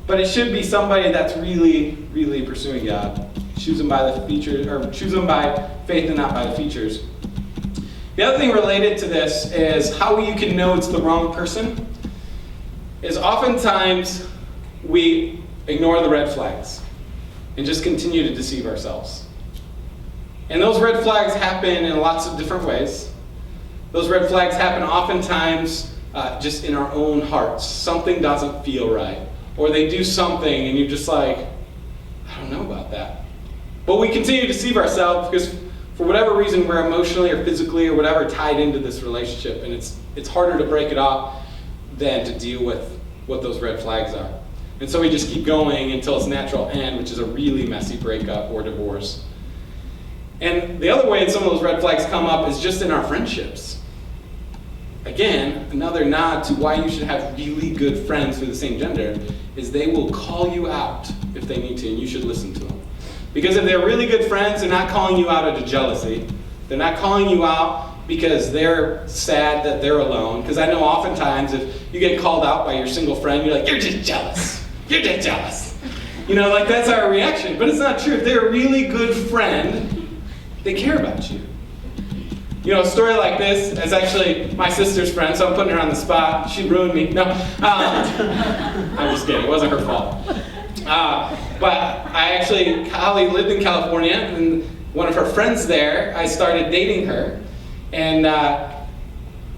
But it should be somebody that's really, really pursuing God. Choose them by the features, or choose them by faith and not by the features. The other thing related to this is how you can know it's the wrong person is oftentimes we ignore the red flags and just continue to deceive ourselves. And those red flags happen in lots of different ways. Those red flags happen oftentimes just in our own hearts. Something doesn't feel right. Or they do something and you're just like, I don't know about that. But we continue to deceive ourselves because for whatever reason we're emotionally or physically or whatever tied into this relationship, and it's harder to break it off than to deal with what those red flags are. And so we just keep going until its natural end, which is a really messy breakup or divorce. And the other way some of those red flags come up is just in our friendships. Again, another nod to why you should have really good friends for the same gender is they will call you out if they need to, and you should listen to them. Because if they're really good friends, they're not calling you out of jealousy. They're not calling you out because they're sad that they're alone. Because I know oftentimes if you get called out by your single friend, you're like, you're just jealous. You're just jealous. You know, like that's our reaction. But it's not true. If they're a really good friend, they care about you. You know, a story like this is actually my sister's friend, so I'm putting her on the spot. She ruined me. No, I'm just kidding. It wasn't her fault. But Holly lived in California, and one of her friends there, I started dating her. And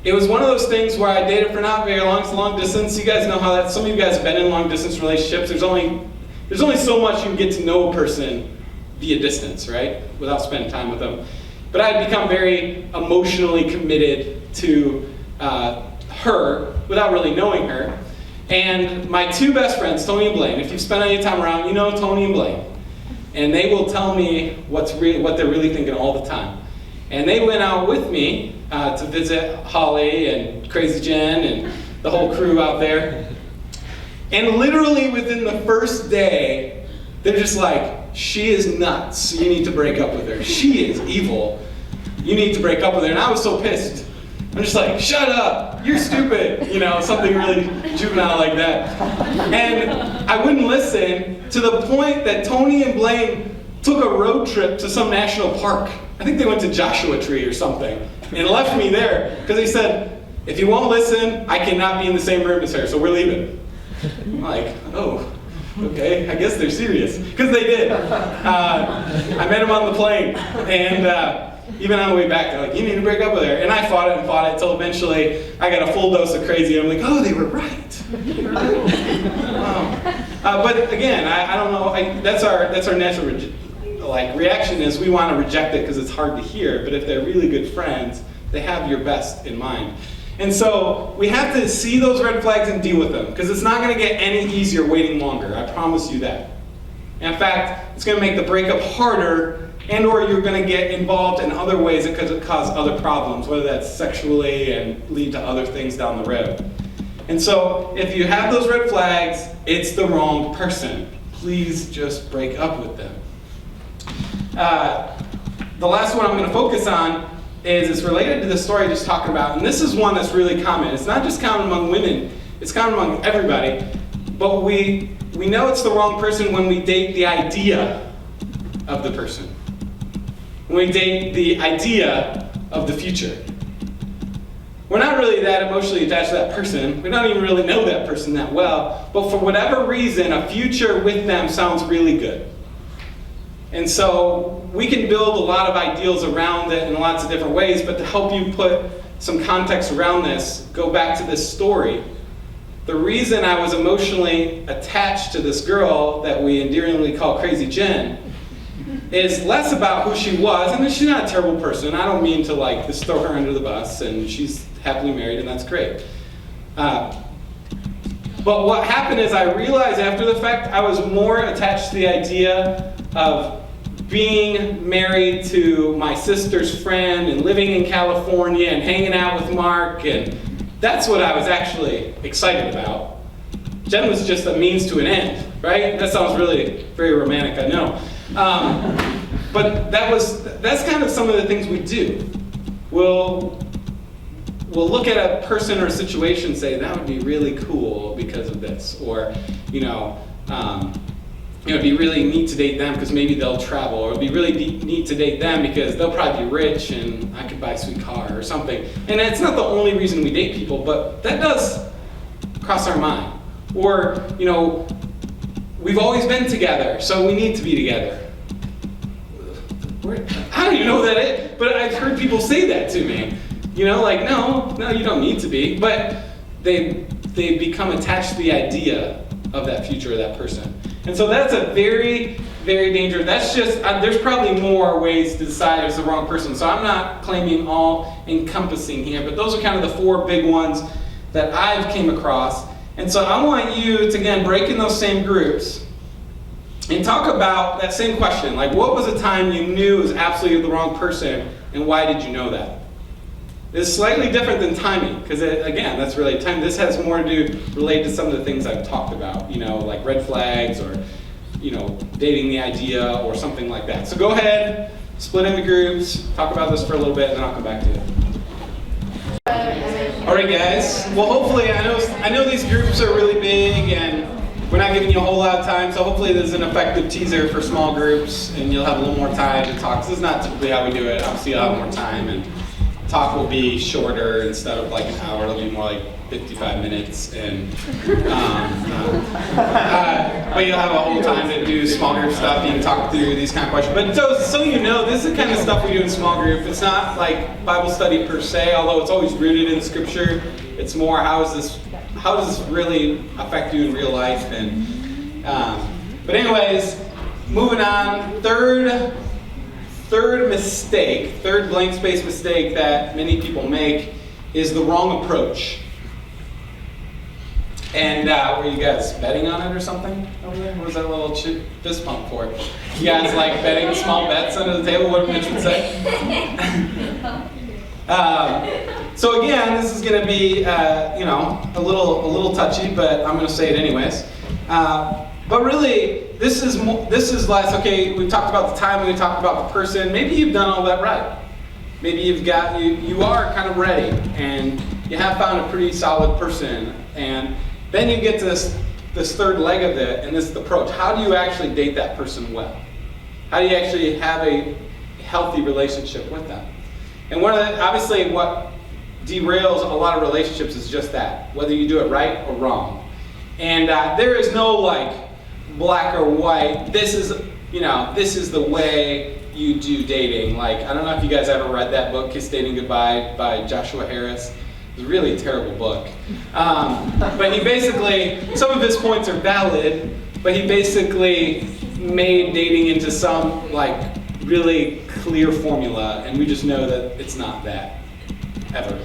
it was one of those things where I dated for not very long. It's long distance. You guys know how that, some of you guys have been in long distance relationships. There's only so much you can get to know a person via distance, right? Without spending time with them. But I had become very emotionally committed to her without really knowing her. And my two best friends, Tony and Blaine, if you've spent any time around, you know Tony and Blaine. And they will tell me what they're really thinking all the time. And they went out with me to visit Holly and Crazy Jen and the whole crew out there. And literally within the first day, they're just like, she is nuts. You need to break up with her. She is evil. You need to break up with her. And I was so pissed. I'm just like, shut up. You're stupid. You know, something really juvenile like that. And I wouldn't listen to the point that Tony and Blaine took a road trip to some national park. I think they went to Joshua Tree or something and left me there because they said, if you won't listen, I cannot be in the same room as her, so we're leaving. I'm like, oh. Okay, I guess they're serious. Because they did. I met them on the plane. And even on the way back, they're like, you need to break up with her. And I fought it until eventually I got a full dose of crazy. And I'm like, oh, they were right. But again, I don't know. That's our natural reaction is we want to reject it because it's hard to hear. But if they're really good friends, they have your best in mind. And so we have to see those red flags and deal with them because it's not going to get any easier waiting longer. I promise you that. In fact, it's going to make the breakup harder and or you're going to get involved in other ways that could cause other problems, whether that's sexually and lead to other things down the road. And so if you have those red flags, it's the wrong person. Please just break up with them. The last one I'm going to focus on is it's related to the story I just talked about, and this is one that's really common. It's not just common among women, it's common among everybody, but we know it's the wrong person when we date the idea of the person. When we date the idea of the future. We're not really that emotionally attached to that person. We don't even really know that person that well, but for whatever reason, a future with them sounds really good. And so we can build a lot of ideals around it in lots of different ways, but to help you put some context around this, go back to this story. The reason I was emotionally attached to this girl that we endearingly call Crazy Jen is less about who she was, and she's not a terrible person. I don't mean to just throw her under the bus, and she's happily married, and that's great. But what happened is I realized after the fact I was more attached to the idea of being married to my sister's friend and living in California and hanging out with Mark, and that's what I was actually excited about. Jen was just a means to an end, right? That sounds really very romantic, I know. But that's kind of some of the things we do. We'll look at a person or a situation and say, that would be really cool because of this, or it'd be really neat to date them because maybe they'll travel, or it'd be really neat to date them because they'll probably be rich and I could buy a sweet car or something. And it's not the only reason we date people, but that does cross our mind. Or, we've always been together, so we need to be together. I don't even know what that is, but I've heard people say that to me. No, you don't need to be. But they become attached to the idea of that future of that person. And so that's a very, very dangerous, that's just, there's probably more ways to decide if it's the wrong person. So I'm not claiming all encompassing here, but those are kind of the four big ones that I've came across. And so I want you to, again, break in those same groups and talk about that same question. What was a time you knew it was absolutely the wrong person, and why did you know that? It's slightly different than timing, because again, that's really time. This has more to do related to some of the things I've talked about, like red flags or dating the idea or something like that. So go ahead, split into groups, talk about this for a little bit, and then I'll come back to it. All right, guys. Well, hopefully, I know these groups are really big, and we're not giving you a whole lot of time, so hopefully there's an effective teaser for small groups, and you'll have a little more time to talk. This is not typically how we do it. Obviously, you'll have more time, and talk will be shorter. Instead of like an hour, it'll be more like 55 minutes, and but you'll have a whole time to do small group stuff. You can talk through these kind of questions. But so you know, this is the kind of stuff we do in small group. It's not like Bible study per se, although it's always rooted in Scripture. It's more how does this really affect you in real life? And but anyways, moving on. Third mistake, third blank space mistake that many people make is the wrong approach. And were you guys betting on it or something over there? What was that little fist pump for? You guys like betting small bets under the table? What did Mitch would say? So again, this is going to be a little touchy, but I'm going to say it anyways. But really, this is less. Okay, we've talked about the time, we talked about the person. Maybe you've done all that right. Maybe you are kind of ready, and you have found a pretty solid person, and then you get to this third leg of it, and this is the approach. How do you actually date that person well? How do you actually have a healthy relationship with them? And obviously what derails a lot of relationships is just that, whether you do it right or wrong. And there is no like black or white. This is the way you do dating. Like, I don't know if you guys ever read that book, Kiss Dating Goodbye by Joshua Harris. It's a really terrible book. But he basically, some of his points are valid, but he basically made dating into some like really clear formula, and we just know that it's not that, ever.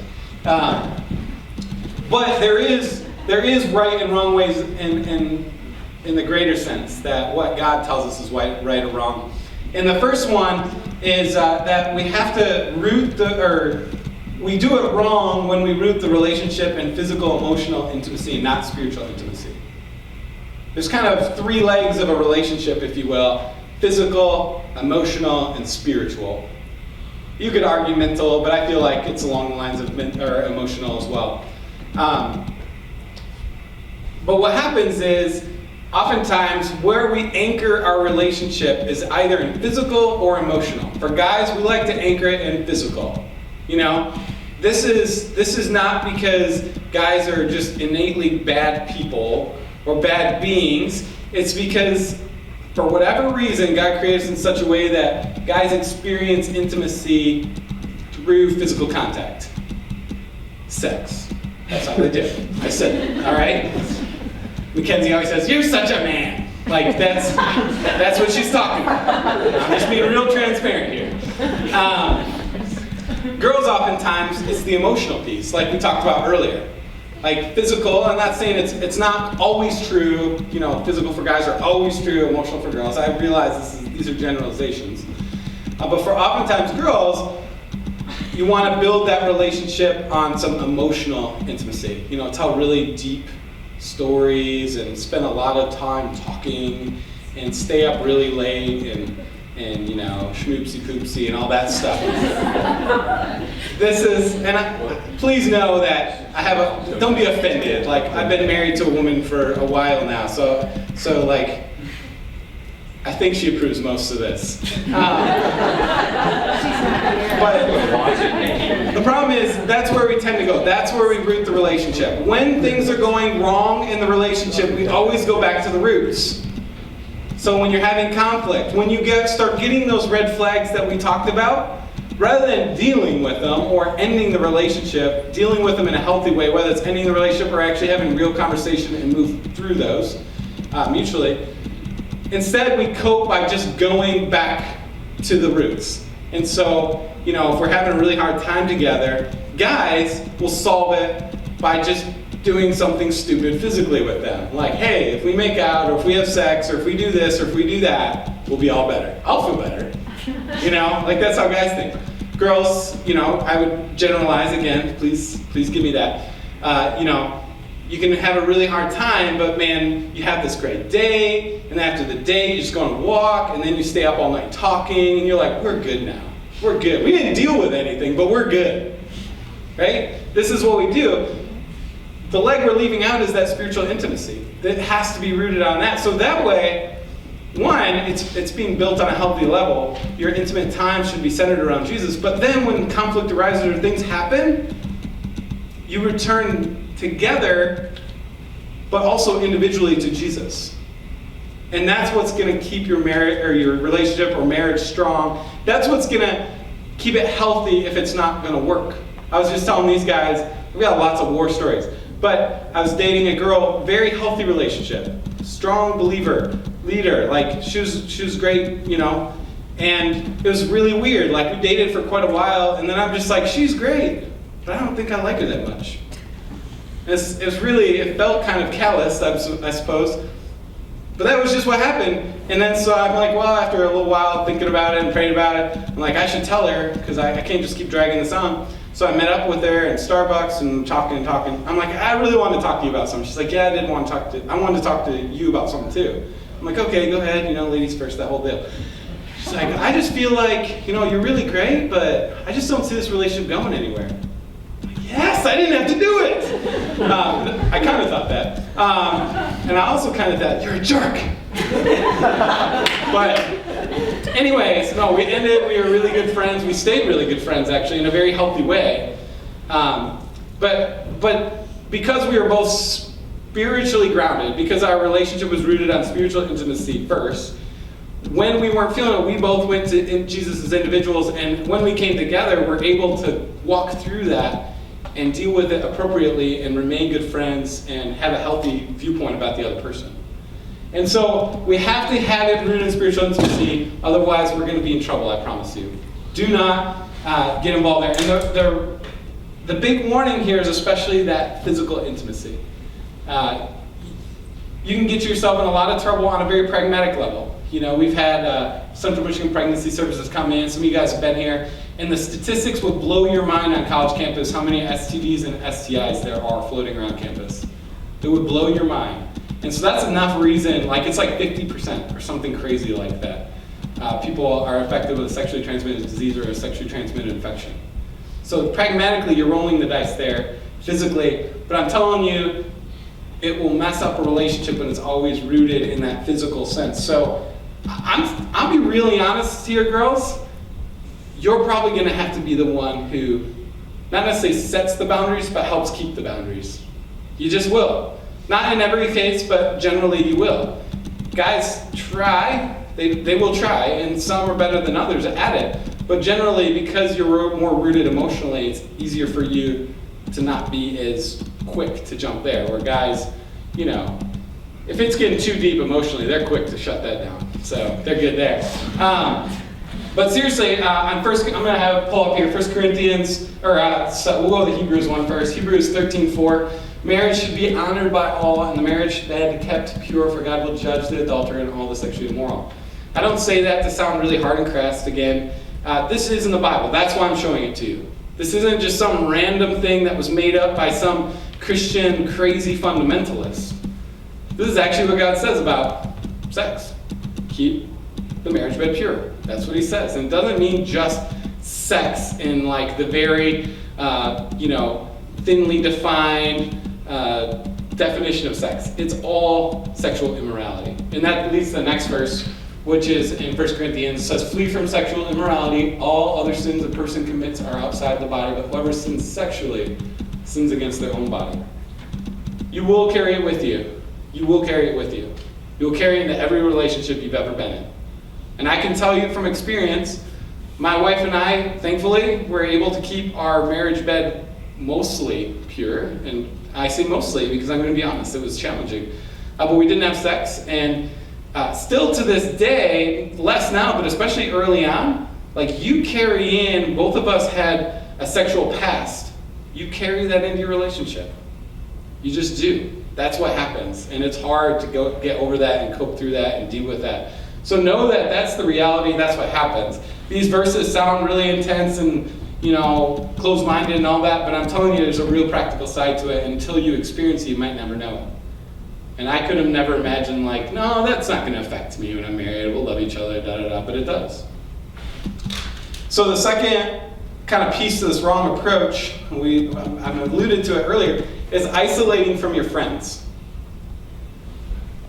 But there is right and wrong ways in the greater sense, that what God tells us is right or wrong. And the first one is that we have to we do it wrong when we root the relationship in physical, emotional intimacy, not spiritual intimacy. There's kind of three legs of a relationship, if you will: physical, emotional, and spiritual. You could argue mental, but I feel like it's along the lines of emotional as well. But what happens is, oftentimes, where we anchor our relationship is either in physical or emotional. For guys, we like to anchor it in physical. This is not because guys are just innately bad people or bad beings. It's because, for whatever reason, God created us in such a way that guys experience intimacy through physical contact. Sex. That's how they do it. I said it, all right? Mackenzie always says, "You're such a man." Like, that's what she's talking about. I'm just being real transparent here. Girls, oftentimes, it's the emotional piece, like we talked about earlier. Like physical, I'm not saying it's not always true. Physical for guys are always true, emotional for girls. I realize these are generalizations. But for oftentimes girls, you want to build that relationship on some emotional intimacy. Tell really deep stories and spend a lot of time talking and stay up really late and schmoopsy poopsy and all that stuff. Please know that don't be offended. Like, I've been married to a woman for a while now, so like, I think she approves most of this. But the problem is, that's where we tend to go. That's where we root the relationship. When things are going wrong in the relationship, we always go back to the roots. So when you're having conflict, when you start getting those red flags that we talked about, rather than dealing with them or ending the relationship, dealing with them in a healthy way, whether it's ending the relationship or actually having real conversation and move through those mutually, instead we cope by just going back to the roots. And so, if we're having a really hard time together, guys will solve it by just doing something stupid physically with them. Like, hey, if we make out, or if we have sex, or if we do this, or if we do that, we'll be all better. I'll feel better. Like, that's how guys think. Girls, I would generalize again, please give me that. you can have a really hard time, but man, you have this great day, and after the day, you just go on a walk, and then you stay up all night talking, and you're like, we're good now. We're good. We didn't deal with anything, but we're good. Right? This is what we do. The leg we're leaving out is that spiritual intimacy. That has to be rooted on that. So that way, one, it's being built on a healthy level. Your intimate time should be centered around Jesus. But then when conflict arises or things happen, you return together, but also individually to Jesus. And that's what's going to keep your marriage or your relationship or marriage strong. That's what's going to keep it healthy if it's not going to work. I was just telling these guys, we got lots of war stories. But I was dating a girl, very healthy relationship, strong believer, leader. Like she was great, you know. And it was really weird. Like we dated for quite a while, and then I'm just like, she's great, but I don't think I like her that much. It felt kind of callous, I suppose. But that was just what happened. And then so I'm like, well, after a little while thinking about it and praying about it, I'm like, I should tell her because I can't just keep dragging this on. So I met up with her in Starbucks and talking. I'm like, I really want to talk to you about something. She's like, yeah, I wanted to talk to you about something too. I'm like, okay, go ahead, you know, ladies first, that whole deal. She's like, I just feel like, you know, you're really great, but I just don't see this relationship going anywhere. I'm like, yes, I didn't have to do it. I kind of thought that. And I also kind of thought, you're a jerk. But anyways, no, we ended, we were really good friends. We stayed really good friends, actually, in a very healthy way. But because we were both spiritually grounded, because our relationship was rooted on spiritual intimacy first, when we weren't feeling it, we both went to Jesus as individuals, and when we came together, we're able to walk through that and deal with it appropriately and remain good friends and have a healthy viewpoint about the other person. And so we have to have it rooted in spiritual intimacy, otherwise we're going to be in trouble, I promise you. Do not get involved there. And the big warning here is especially that physical intimacy. You can get yourself in a lot of trouble on a very pragmatic level. You know, we've had Central Michigan Pregnancy Services come in, some of you guys have been here, and the statistics will blow your mind on college campus how many STDs and STIs there are floating around campus. It would blow your mind. And so that's enough reason, like it's like 50% or something crazy like that. People are affected with a sexually transmitted disease or a sexually transmitted infection. So pragmatically, you're rolling the dice there, physically, but I'm telling you, it will mess up a relationship when it's always rooted in that physical sense. So I'll be really honest here, girls. You're probably going to have to be the one who, not necessarily sets the boundaries, but helps keep the boundaries. You just will. Not in every case, but generally you will. Guys try, they will try, and some are better than others at it. But generally, because you're more rooted emotionally, it's easier for you to not be as quick to jump there. Where guys, you know, if it's getting too deep emotionally, they're quick to shut that down. So they're good there. But seriously, I'm going to pull up here 1 Corinthians, so we'll go to Hebrews 1 first. Hebrews 13:4. Marriage should be honored by all, and the marriage bed kept pure, for God will judge the adulterer and all the sexually immoral. I don't say that to sound really hard and crass again. This is in the Bible. That's why I'm showing it to you. This isn't just some random thing that was made up by some Christian crazy fundamentalist. This is actually what God says about sex. Keep the marriage bed pure. That's what he says. And it doesn't mean just sex in like the very, thinly defined definition of sex. It's all sexual immorality. And that leads to the next verse, which is in 1 Corinthians. It says, flee from sexual immorality. All other sins a person commits are outside the body, but whoever sins sexually sins against their own body. You will carry it with you. You will carry it with you. You will carry it into every relationship you've ever been in. And I can tell you from experience, my wife and I, thankfully, were able to keep our marriage bed mostly pure. And I say mostly because I'm going to be honest, it was challenging. But we didn't have sex, and still to this day, less now, but especially early on, like you carry in, both of us had a sexual past. You carry that into your relationship. You just do. That's what happens. And it's hard to get over that and cope through that and deal with that. So know that that's the reality, that's what happens. These verses sound really intense and closed-minded and all that, but I'm telling you there's a real practical side to it. Until you experience it, you might never know it. And I could have never imagined no, that's not going to affect me when I'm married. We'll love each other, da-da-da, but it does. So the second kind of piece of this wrong approach, I've alluded to it earlier, is isolating from your friends.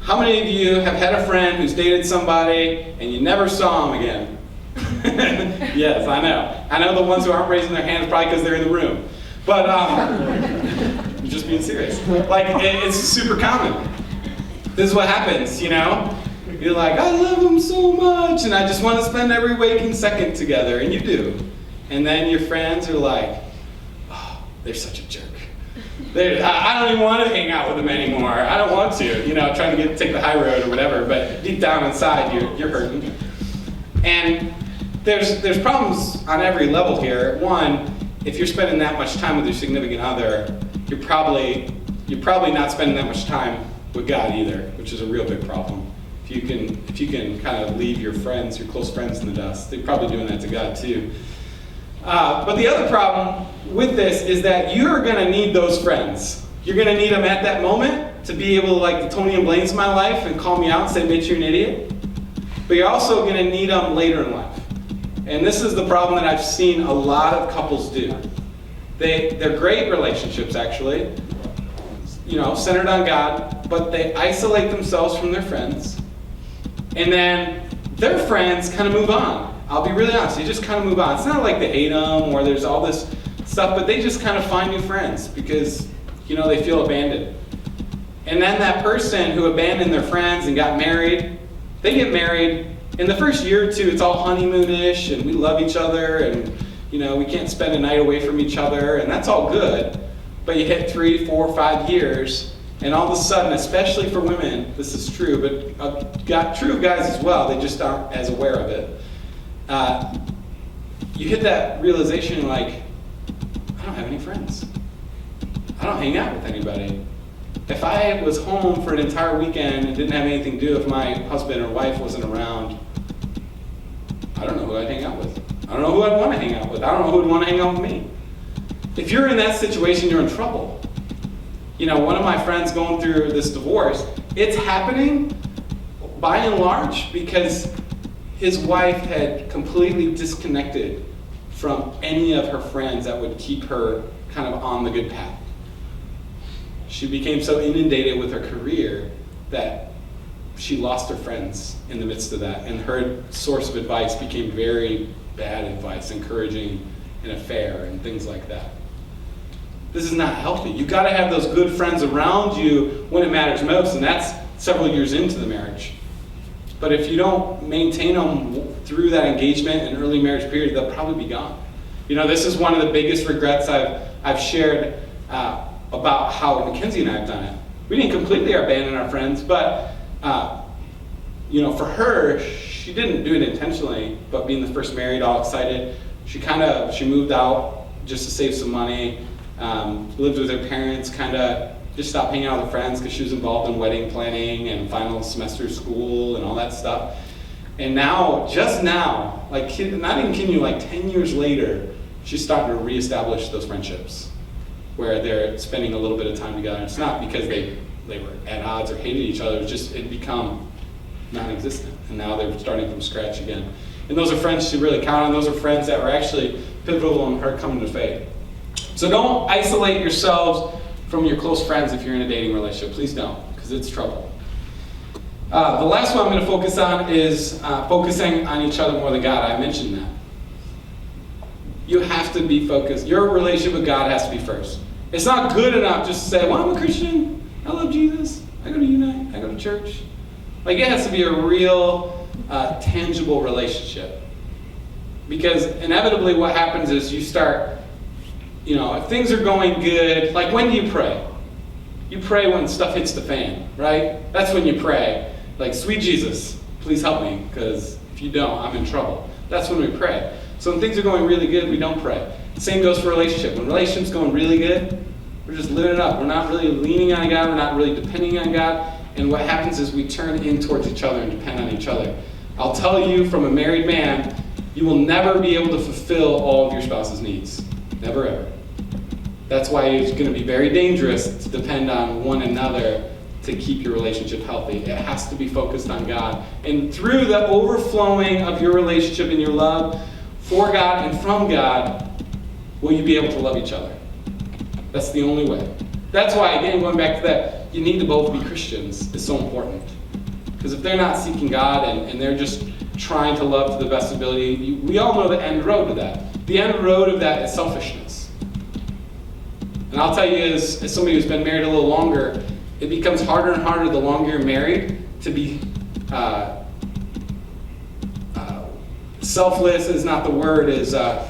How many of you have had a friend who's dated somebody and you never saw him again? Yes, I know. I know the ones who aren't raising their hands probably because they're in the room. But I'm just being serious. It's super common. This is what happens, You're like, I love him so much, and I just want to spend every waking second together, and you do. And then your friends are like, oh, they're such a jerk. I don't even want to hang out with them anymore. I don't want to, trying to take the high road or whatever, but deep down inside, you're hurting. And there's problems on every level here. One, if you're spending that much time with your significant other, you're probably not spending that much time with God either, which is a real big problem. If you can kind of leave your friends, your close friends in the dust, they're probably doing that to God too. But the other problem with this is that you're going to need those friends. You're going to need them at that moment to be able to, like the Tony and Blaine's of my life, and call me out and say, Mitch, you're an idiot. But you're also going to need them later in life. And this is the problem that I've seen a lot of couples do. They're great relationships, actually, centered on God, but they isolate themselves from their friends. And then their friends kind of move on. I'll be really honest, they just kind of move on. It's not like they hate them or there's all this stuff, but they just kind of find new friends because, they feel abandoned. And then that person who abandoned their friends and got married, they get married. In the first year or two, it's all honeymoonish and we love each other and, we can't spend a night away from each other and that's all good. But you hit 3, 4, 5 years and all of a sudden, especially for women, this is true, but true of guys as well, they just aren't as aware of it. You hit that realization I don't have any friends. I don't hang out with anybody. If I was home for an entire weekend and didn't have anything to do, if my husband or wife wasn't around, I don't know who I'd hang out with. I don't know who I'd want to hang out with. I don't know who would want to hang out with me. If you're in that situation, you're in trouble. One of my friends going through this divorce, it's happening by and large because his wife had completely disconnected from any of her friends that would keep her kind of on the good path. She became so inundated with her career that she lost her friends in the midst of that, and her source of advice became very bad advice, encouraging an affair and things like that. This is not healthy. You got to have those good friends around you when it matters most, and that's several years into the marriage. But if you don't maintain them through that engagement and early marriage period, they'll probably be gone. This is one of the biggest regrets I've shared about how Mackenzie and I have done it. We didn't completely abandon our friends, but for her, she didn't do it intentionally. But being the first married, all excited, she moved out just to save some money. Lived with her parents, kind of just stopped hanging out with her friends because she was involved in wedding planning and final semester of school and all that stuff. And now, just now, not even kidding you, 10 years later, she's starting to reestablish those friendships where they're spending a little bit of time together. It's not because they were at odds or hated each other, it had become non-existent. And now they're starting from scratch again. And those are friends to really count on. Those are friends that were actually pivotal in her coming to faith. So don't isolate yourselves from your close friends if you're in a dating relationship. Please don't, because it's trouble. The last one I'm going to focus on is focusing on each other more than God. I mentioned that. You have to be focused. Your relationship with God has to be first. It's not good enough just to say, well, I'm a Christian. I love Jesus. I go to Unite. I go to church. It has to be a real, tangible relationship. Because inevitably what happens is you start, if things are going good, when do you pray? You pray when stuff hits the fan, right? That's when you pray. Sweet Jesus, please help me, because if you don't, I'm in trouble. That's when we pray. So when things are going really good, we don't pray. Same goes for relationship. When relationship's going really good, we're just living it up. We're not really leaning on God. We're not really depending on God. And what happens is we turn in towards each other and depend on each other. I'll tell you from a married man, You will never be able to fulfill all of your spouse's needs. Never ever. That's why it's going to be very dangerous to depend on one another to keep your relationship healthy. It has to be focused on God. And through the overflowing of your relationship and your love for God and from God, will you be able to love each other. That's the only way. That's why, again, going back to that, you need to both be Christians is so important. Because if they're not seeking God and they're just trying to love to the best ability, we all know the end road to that. The end road of that is selfishness. And I'll tell you, as somebody who's been married a little longer, it becomes harder and harder the longer you're married to be selfless is not the word, is to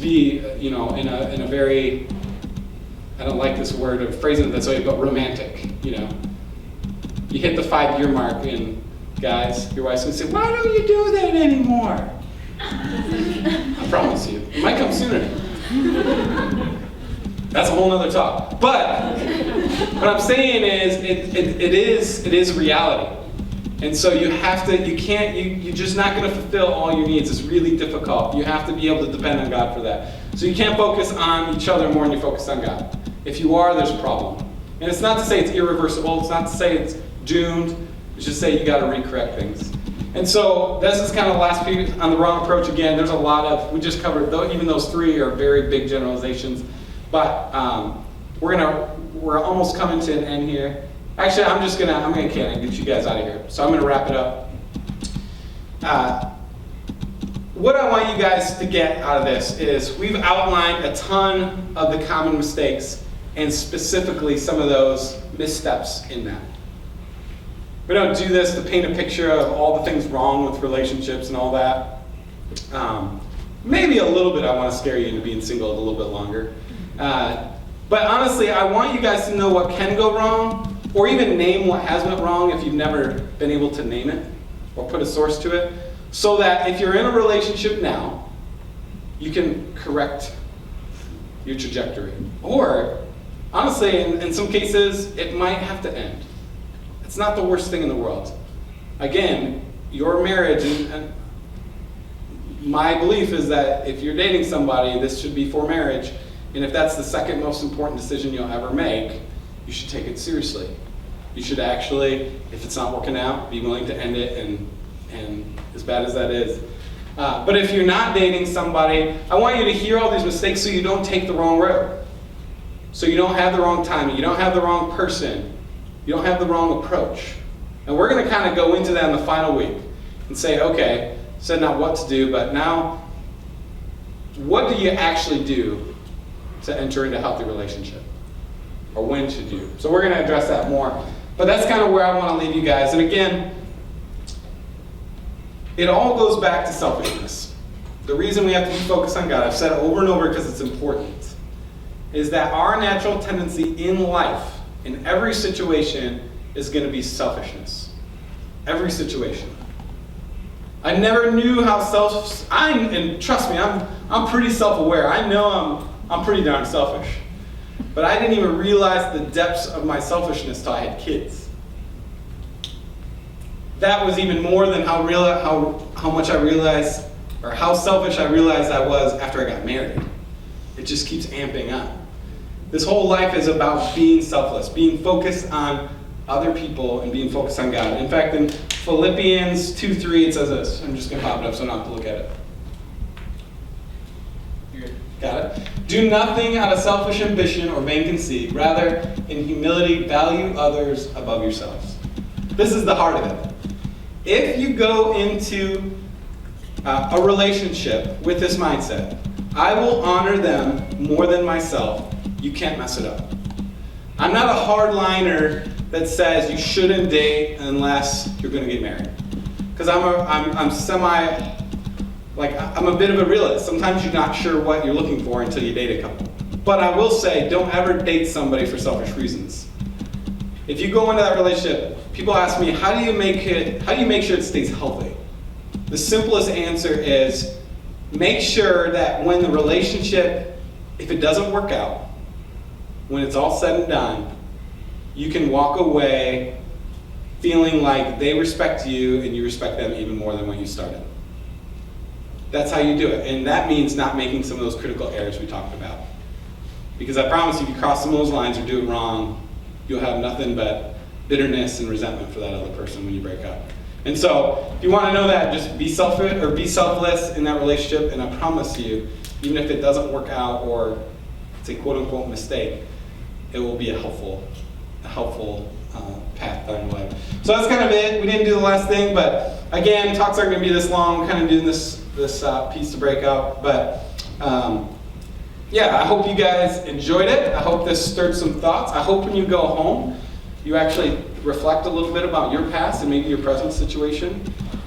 be, in a very, I don't like this word of phrasing it this way, but romantic, You hit the 5-year mark and guys, your wife's gonna say, why don't you do that anymore? I promise you, it might come sooner. That's a whole nother talk. But what I'm saying is it is reality. And so you're just not gonna fulfill all your needs. It's really difficult. You have to be able to depend on God for that. So you can't focus on each other more than you focus on God. If you are, there's a problem. And it's not to say it's irreversible, it's not to say it's doomed, it's just say you gotta recorrect things. And so this is kind of the last piece on the wrong approach again. There's a lot of, we just covered, even those 3 are very big generalizations. But we're almost coming to an end here. Actually, I'm gonna get you guys out of here. So I'm gonna wrap it up. What I want you guys to get out of this is we've outlined a ton of the common mistakes and specifically some of those missteps in that. We don't do this to paint a picture of all the things wrong with relationships and all that. Maybe a little bit I want to scare you into being single a little bit longer. But honestly, I want you guys to know what can go wrong, or even name what has went wrong if you've never been able to name it or put a source to it, so that if you're in a relationship now, you can correct your trajectory. Or, honestly, in some cases, it might have to end. It's not the worst thing in the world. Again, your marriage, and my belief is that if you're dating somebody, this should be for marriage. And if that's the second most important decision you'll ever make, you should take it seriously. You should actually, if it's not working out, be willing to end it, and as bad as that is. But if you're not dating somebody, I want you to hear all these mistakes so you don't take the wrong road. So you don't have the wrong timing, you don't have the wrong person, you don't have the wrong approach. And we're going to kind of go into that in the final week and say, okay, said not what to do, but now, what do you actually do to enter into a healthy relationship? Or when should you? So we're going to address that more. But that's kind of where I want to leave you guys. And again, it all goes back to selfishness. The reason we have to be focused on God, I've said it over and over because it's important, is that our natural tendency in life, in every situation, is going to be selfishness. Every situation. I never knew how and trust me, I'm pretty self-aware. I know I'm pretty darn selfish. But I didn't even realize the depths of my selfishness till I had kids. That was even more than how much I realized, or how selfish I realized I was after I got married. It just keeps amping up. This whole life is about being selfless, being focused on other people and being focused on God. In fact, in Philippians 2:3, it says this. I'm just going to pop it up so I don't have to look at it. Got it? Do nothing out of selfish ambition or vain conceit. Rather, in humility, value others above yourselves. This is the heart of it. If you go into a relationship with this mindset, I will honor them more than myself, you can't mess it up. I'm not a hardliner that says you shouldn't date unless you're going to get married. Because I'm a bit of a realist. Sometimes you're not sure what you're looking for until you date a couple. But I will say, don't ever date somebody for selfish reasons. If you go into that relationship, people ask me, how do you make sure it stays healthy? The simplest answer is, make sure that when the relationship, if it doesn't work out, when it's all said and done, you can walk away feeling like they respect you and you respect them even more than when you started. That's how you do it. And that means not making some of those critical errors we talked about. Because I promise you, if you cross some of those lines or do it wrong, you'll have nothing but bitterness and resentment for that other person when you break up. And so, if you want to know that, just be selfish or be selfless in that relationship, and I promise you, even if it doesn't work out or it's a quote-unquote mistake, it will be a helpful path down the way. So that's kind of it. We didn't do the last thing, but again, talks aren't going to be this long. We're kind of doing this piece to break up, but yeah, I hope you guys enjoyed it. I hope this stirred some thoughts. I hope when you go home, you actually reflect a little bit about your past and maybe your present situation,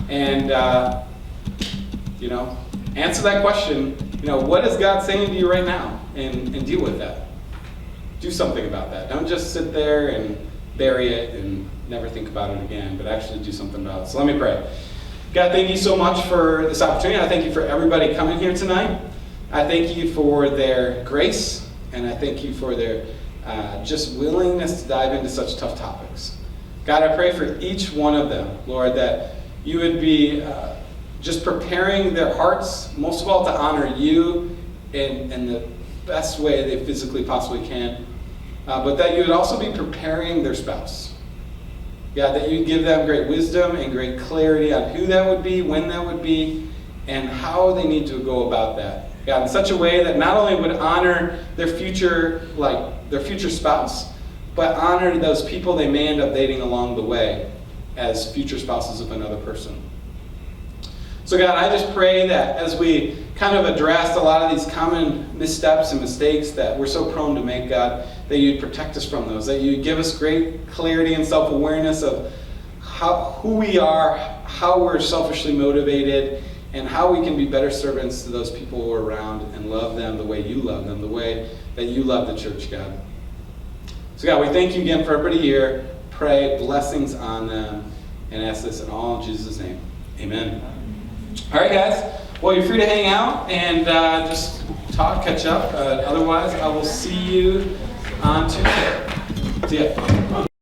and answer that question. What is God saying to you right now, and deal with that. Do something about that. Don't just sit there and bury it and never think about it again, but actually do something about it. So let me pray. God, thank you so much for this opportunity. I thank you for everybody coming here tonight. I thank you for their grace, and I thank you for their just willingness to dive into such tough topics. God, I pray for each one of them, Lord, that you would be just preparing their hearts, most of all, to honor you in the best way they physically possibly can, but that you would also be preparing their spouse. God, that you'd give them great wisdom and great clarity on who that would be, when that would be, and how they need to go about that. God, in such a way that not only would honor their future spouse, but honor those people they may end up dating along the way as future spouses of another person. So God, I just pray that as we kind of addressed a lot of these common missteps and mistakes that we're so prone to make, God, that you'd protect us from those, that you'd give us great clarity and self-awareness of who we are, how we're selfishly motivated, and how we can be better servants to those people who are around and love them the way you love them, the way that you love the church, God. So God, we thank you again for everybody here. Pray blessings on them, and ask this in all in Jesus' name. Amen. All right, guys. Well, you're free to hang out and just talk, catch up. Otherwise, I will see you on Tuesday. See ya.